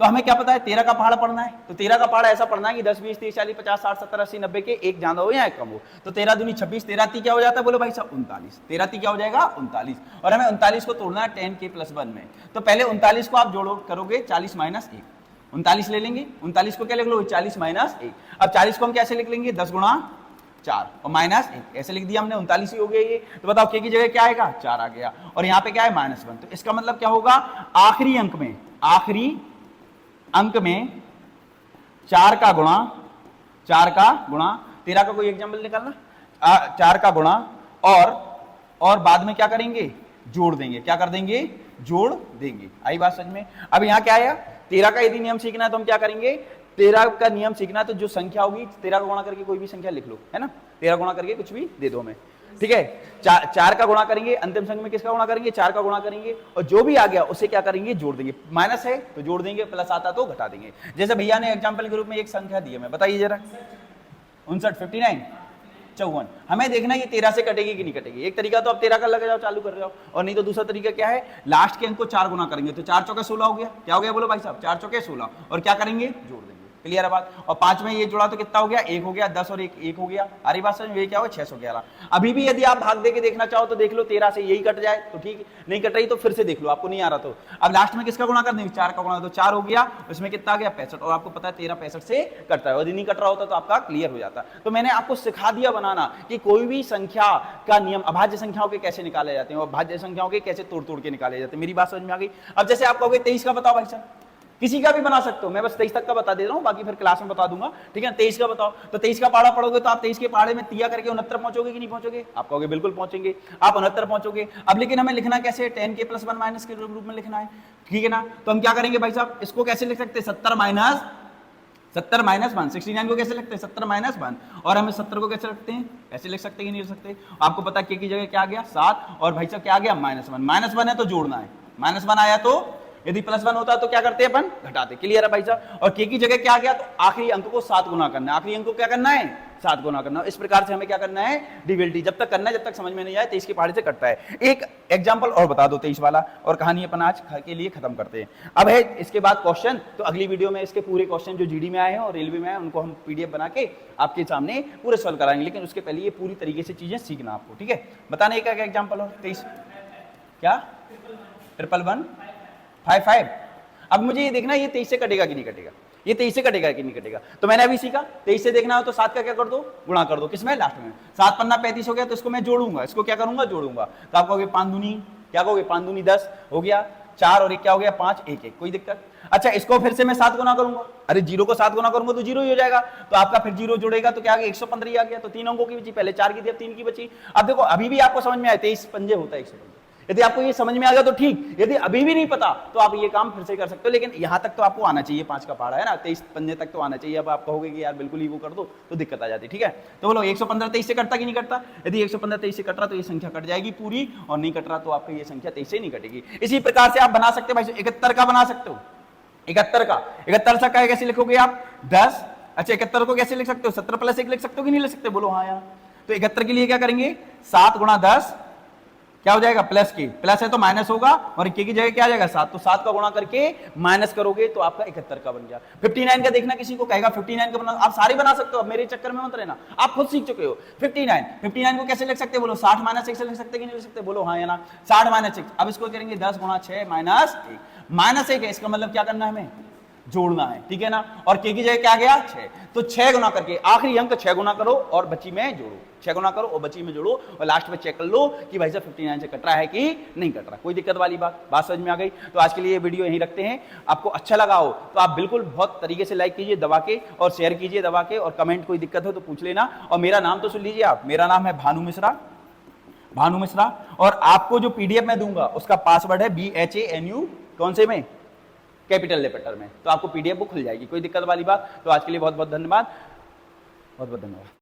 तो हमें क्या पता है? 13 का पहाड़ा पढ़ना है। तो 13 का पहाड़ा ऐसा पढ़ना है कि 10, 20, 30, 40, 50, 60, 70, 80, 90 के एक ज्यादा हो या एक कम हो। तो 13 दूनी 26, 13 ती क्या हो जाता है? बोलो भाई साहब 39। 13 ती क्या हो जाएगा? 39। और हमें 39 को तोड़ना है 10 के +1 में। तो पहले 39 को आप जोड़ो करोगे 40 - 1, 39 ले लेंगे। 39 को क्या लिख लो? 40 - 1। अब 40 को हम कैसे लिख लेंगे? 10 × 4 और -1 ऐसे लिख दिया हमने, 39 ही हो गया ये। तो बताओ के की जगह क्या आएगा? 4 आ गया, और यहाँ पे क्या है? -1। तो इसका मतलब क्या होगा? आखिरी अंक में 4 का गुणा 13 का कोई एग्जाम्पल निकालना, 4 का गुणा और बाद में क्या करेंगे? जोड़ देंगे। क्या कर देंगे? जोड़ देंगे। आई बात समझ में? अब यहाँ क्या आया? 13 का यदि नियम सीखना है तो हम क्या करेंगे? 13 का नियम सीखना है तो जो संख्या होगी 13 का गुणा करके कोई भी संख्या लिख लो, है ना, 13 गुणा करके कुछ भी दे दो हमें। ठीक है, 4 का गुणा करेंगे, अंतिम संख्या में किसका गुणा करेंगे? 4 का गुणा करेंगे, और जो भी आ गया उसे क्या करेंगे? जोड़ देंगे। माइनस है तो जोड़ देंगे, प्लस आता तो घटा देंगे। जैसे भैया ने एग्जांपल के रूप में एक संख्या दी है, मैं बताइए जरा, 59, 59, 54। हमें देखना ये 13 से कटेगी कि नहीं कटेगी। एक तरीका तो आप 13 का लगा जाओ, चालू कर रहे हो, और नहीं तो दूसरा तरीका क्या है? लास्ट के अंक को 4 गुना करेंगे, तो 4 चौके 16 हो गया। क्या हो गया बोलो भाई साहब? 4 चौके 16, और क्या करेंगे? जोड़ देंगे। क्लियर है बात। और 5 में ये जुड़ा तो कितना हो गया, 1 हो गया, 10 और 1 हो गया। हरी बात समझ में, ये क्या हो 611। अभी भी यदि आप भाग दे के देखना चाहो तो देख लो, 13 से यही कट जाए तो ठीक, नहीं कट रही तो फिर से देख लो, आपको नहीं आ रहा तो। अब लास्ट में किसका गुणा कर देंगे, 4 का गुणा, तो 4 हो गया, उसमें कितना आ गया 65, और आपको पता है 13 65 से कटता है, यदि नहीं कट रहा होता तो आपका क्लियर हो जाता। तो मैंने आपको सिखा दिया बनाना कि कोई भी संख्या का नियम, अभाज्य संख्याओं के कैसे निकाले जाते हैं और भाज्य संख्याओं के कैसे तोड़ तोड़ के निकाले जाते हैं। मेरी बात समझ में आ गई। अब जैसे आप कहोगे 23 का बताओ भाई साहब, किसी का भी बना सकते हो, मैं बस 23 तक का बता दे रहा हूं, बाकी फिर क्लास में बता दूंगा, ठीक है। 23 का बताओ, तो 23 का पहाड़ा पढ़ोगे तो आप 23 के पहाड़े में तिया करके 69 पहुंचोगे कि नहीं पहुंचोगे, आप कहोगे बिल्कुल पहुंचेंगे, आप 69 पहुंचोगे। अब लेकिन हमें लिखना कैसे, 10 के प्लस 1 माइनस के रूप में लिखना है, ठीक है ना। तो हम क्या करेंगे भाई साहब, इसको कैसे लिख सकते हैं, 70 माइनस 1, 69 को कैसे लिखते हैं 70 माइनस 1, और हमें 70 को कैसे लिखते हैं, ऐसे लिख सकते हैं कि नहीं लिख सकते। आपको पता है के की जगह क्या आ गया 7, और भाई साहब क्या आ गया -1 है तो जोड़ना है, -1 आया तो, यदि +1 होता तो क्या करते हैं अपन, घटाते। क्लियर है भाई साहब। और के की जगह क्या आ गया, तो आखिरी अंक को 7 गुना करना है, आखिरी अंक को क्या करना है 7 गुना करना है। इस प्रकार से हमें क्या करना है, डीवीएलटी जब तक करना है, जब तक समझ में नहीं आए 23 के पहाड़े से कटता है। एक एग्जांपल और बता दो 23 वाला, और कहानी अपन आज के लिए खत्म करते हैं। अब है इसके बाद क्वेश्चन, तो अगली वीडियो में इसके पूरे क्वेश्चन जो जीडी में आए हैं और रेलवे में आए उनको हम पीडीएफ बना के आपके सामने पूरे सॉल्व कराएंगे, लेकिन उसके पहले ये पूरी तरीके से चीजें सीखना आपको, ठीक है। बताना एक एग्जाम्पल और 23 क्या 11155। अब मुझे ये देखना ये 23 से कटेगा कि नहीं कटेगा, ये 23 से कटेगा कि नहीं कटेगा। तो मैंने अभी सीखा 23 से देखना हो तो 7 का क्या कर दो, गुणा कर दो, किसमें, लास्ट में। 7 पन्ना 35 हो गया, तो इसको मैं जोड़ूंगा, इसको क्या करूंगा, जोड़ूंगा। तो आप कहोगे 5 दूनी, क्या कहोगे 5 दूनी 10 हो गया, 4 और 1 क्या हो गया 5, 1 1, कोई दिक्कत। अच्छा इसको फिर से मैं 7 गुना करूंगा, अरे 0 को 7 गुना करूंगा तो 0 ही हो जाएगा, तो आपका फिर 0 जुड़ेगा तो क्या आ गया 115 ही आ गया। तो 3 अंकों की बची, पहले 4 की थी अब 3 की बची। अब देखो अभी भी आपको समझ में आया 23 पंजे होता है 115। यदि आपको ये समझ में आ गया तो ठीक, यदि अभी भी नहीं पता तो आप ये काम फिर से कर सकते हो, लेकिन यहां तक तो आपको आना चाहिए, 5 का पहाड़ा है ना, 23 पंजे तक तो आना चाहिए। अब आप कहोगे कि यार बिल्कुल ही वो कर दो तो दिक्कत आ जाती है, ठीक है। तो बोलो 115 23 से कटता कि नहीं कटता, यदि 115 23 से कट रहा तो ये संख्या कट जाएगी पूरी, और नहीं कट रहा तो आपकी ये संख्या 23 से नहीं कटेगी। इसी प्रकार से आप बना सकते हो भाई 71 का बना सकते हो, 71 का कैसे लिखोगे आप 10। अच्छा 71 को कैसे लिख सकते हो, 70 + 1 लिख सकते हो कि नहीं लिख सकते, बोलो हाँ यार। तो 71 के लिए क्या करेंगे 7 × 10 क्या हो जाएगा, प्लस के, प्लस है तो माइनस होगा, और के की जगह क्या आ जाएगा 7, तो 7 का गुणा करके माइनस करोगे तो आपका 71 का बन गया। 59 का देखना, किसी को कहेगा 59 का बना, आप सारे बना सकते हो, अब मेरे चक्कर में मत रहना, आप खुद सीख चुके हो। 59 को कैसे लिख सकते हो, बोलो 60 - 1 से लिख सकते कि नहीं लिख सकते, बोलो हाँ या ना। 60 - 1, अब इसको करेंगे 10 × 6 -1 -1 है, इसका मतलब क्या करना है हमें, जोड़ना है, ठीक है ना। और के की जगह क्या गया 6, तो 6 गुना करके आखिरी अंक 6 गुना करो और बची में जोड़ो, 6 गुना करो और बची में जोड़ो, और लास्ट में चेक कर लो कि भाई साहब 59 से कट रहा है कि नहीं कट रहा। कोई दिक्कत वाली बात समझ में आ गई। तो आज के लिए ये वीडियो यहीं रखते हैं। आपको अच्छा लगा हो तो आप बिल्कुल बहुत तरीके से लाइक कीजिए दबा के, और शेयर कीजिए दबा के, और कमेंट कोई दिक्कत हो तो पूछ लेना। और मेरा नाम तो सुन लीजिए आप, मेरा नाम है भानु मिश्रा, और आपको जो पीडीएफ मैं दूंगा उसका पासवर्ड है BHANU, कौन से में, कैपिटल लेटर में, तो आपको पीडीएफ बुक खुल जाएगी, कोई दिक्कत वाली बात। तो आज के लिए बहुत बहुत धन्यवाद।